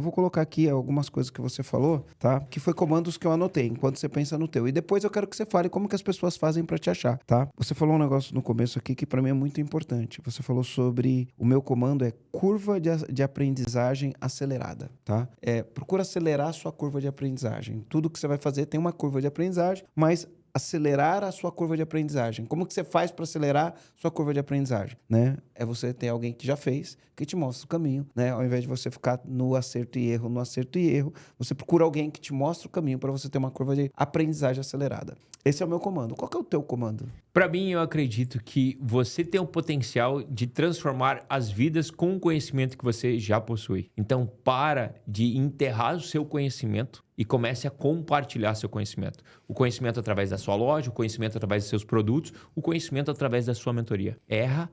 vou colocar aqui algumas coisas que você falou, tá? Que foi comandos que eu anotei enquanto você pensa no teu. E depois eu quero que você fale como que as pessoas fazem para te achar, tá? Você falou um negócio no começo aqui que para mim é muito importante. Você falou sobre o meu comando é curva de aprendizagem acelerada, tá? Procura acelerar a sua curva de aprendizagem. Tudo que você vai fazer tem uma curva de aprendizagem, mas acelerar a sua curva de aprendizagem. Como que você faz para acelerar sua curva de aprendizagem, né? É você ter alguém que já fez, que te mostra o caminho, né? Ao invés de você ficar no acerto e erro, você procura alguém que te mostra o caminho para você ter uma curva de aprendizagem acelerada. Esse é o meu comando. Qual que é o teu comando? Para mim, eu acredito que você tem o potencial de transformar as vidas com o conhecimento que você já possui. Então, para de enterrar o seu conhecimento e comece a compartilhar seu conhecimento. O conhecimento através da sua loja, o conhecimento através dos seus produtos, o conhecimento através da sua mentoria. Erra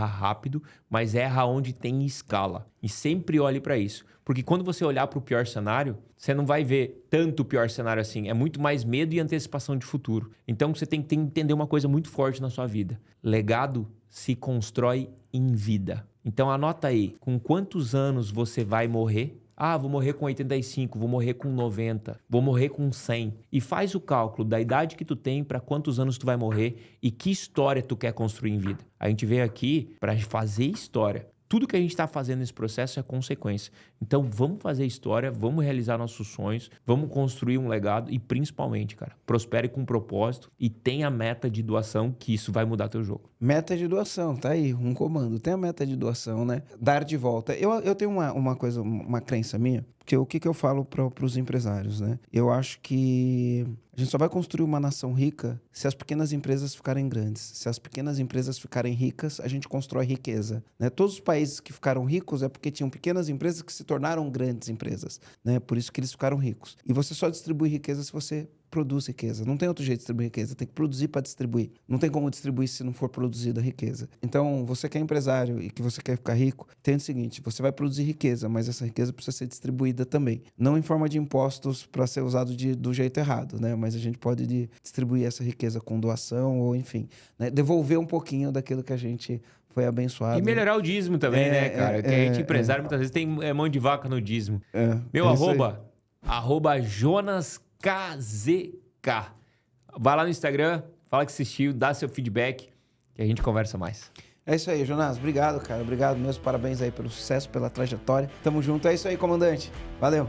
rápido, mas erra onde tem escala. E sempre olhe para isso. Porque quando você olhar para o pior cenário, você não vai ver tanto o pior cenário assim. É muito mais medo e antecipação de futuro. Então você tem que entender uma coisa muito forte na sua vida. Legado se constrói em vida. Então anota aí, com quantos anos você vai morrer? Ah, vou morrer com 85, vou morrer com 90, vou morrer com 100. E faz o cálculo da idade que tu tem para quantos anos tu vai morrer e que história tu quer construir em vida. A gente veio aqui para fazer história. Tudo que a gente está fazendo nesse processo é consequência. Então, vamos fazer história, vamos realizar nossos sonhos, vamos construir um legado e, principalmente, cara, prospere com propósito e tenha meta de doação, que isso vai mudar teu jogo. Meta de doação, tá aí, um comando. Tem a meta de doação, né? Dar de volta. Eu tenho uma coisa, uma crença minha, porque o que eu falo para os empresários, né? Eu acho que a gente só vai construir uma nação rica se as pequenas empresas ficarem grandes. Se as pequenas empresas ficarem ricas, a gente constrói riqueza, né? Todos os países que ficaram ricos é porque tinham pequenas empresas que se tornaram grandes empresas, né? Por isso que eles ficaram ricos. E você só distribui riqueza se você produz riqueza. Não tem outro jeito de distribuir riqueza. Tem que produzir para distribuir. Não tem como distribuir se não for produzida riqueza. Então, você que é empresário e que você quer ficar rico, tem o seguinte, você vai produzir riqueza, mas essa riqueza precisa ser distribuída também. Não em forma de impostos para ser usado do jeito errado, né? Mas a gente pode distribuir essa riqueza com doação ou, enfim, né? Devolver um pouquinho daquilo que a gente foi abençoado. E melhorar o dízimo também, né, cara? Que a gente empresário muitas vezes tem mão de vaca no dízimo. Meu arroba Jonas KZK. Vai lá no Instagram, fala que assistiu, dá seu feedback, que a gente conversa mais. É isso aí, Jonas. Obrigado, cara. Obrigado mesmo. Parabéns aí pelo sucesso, pela trajetória. Tamo junto. É isso aí, comandante. Valeu.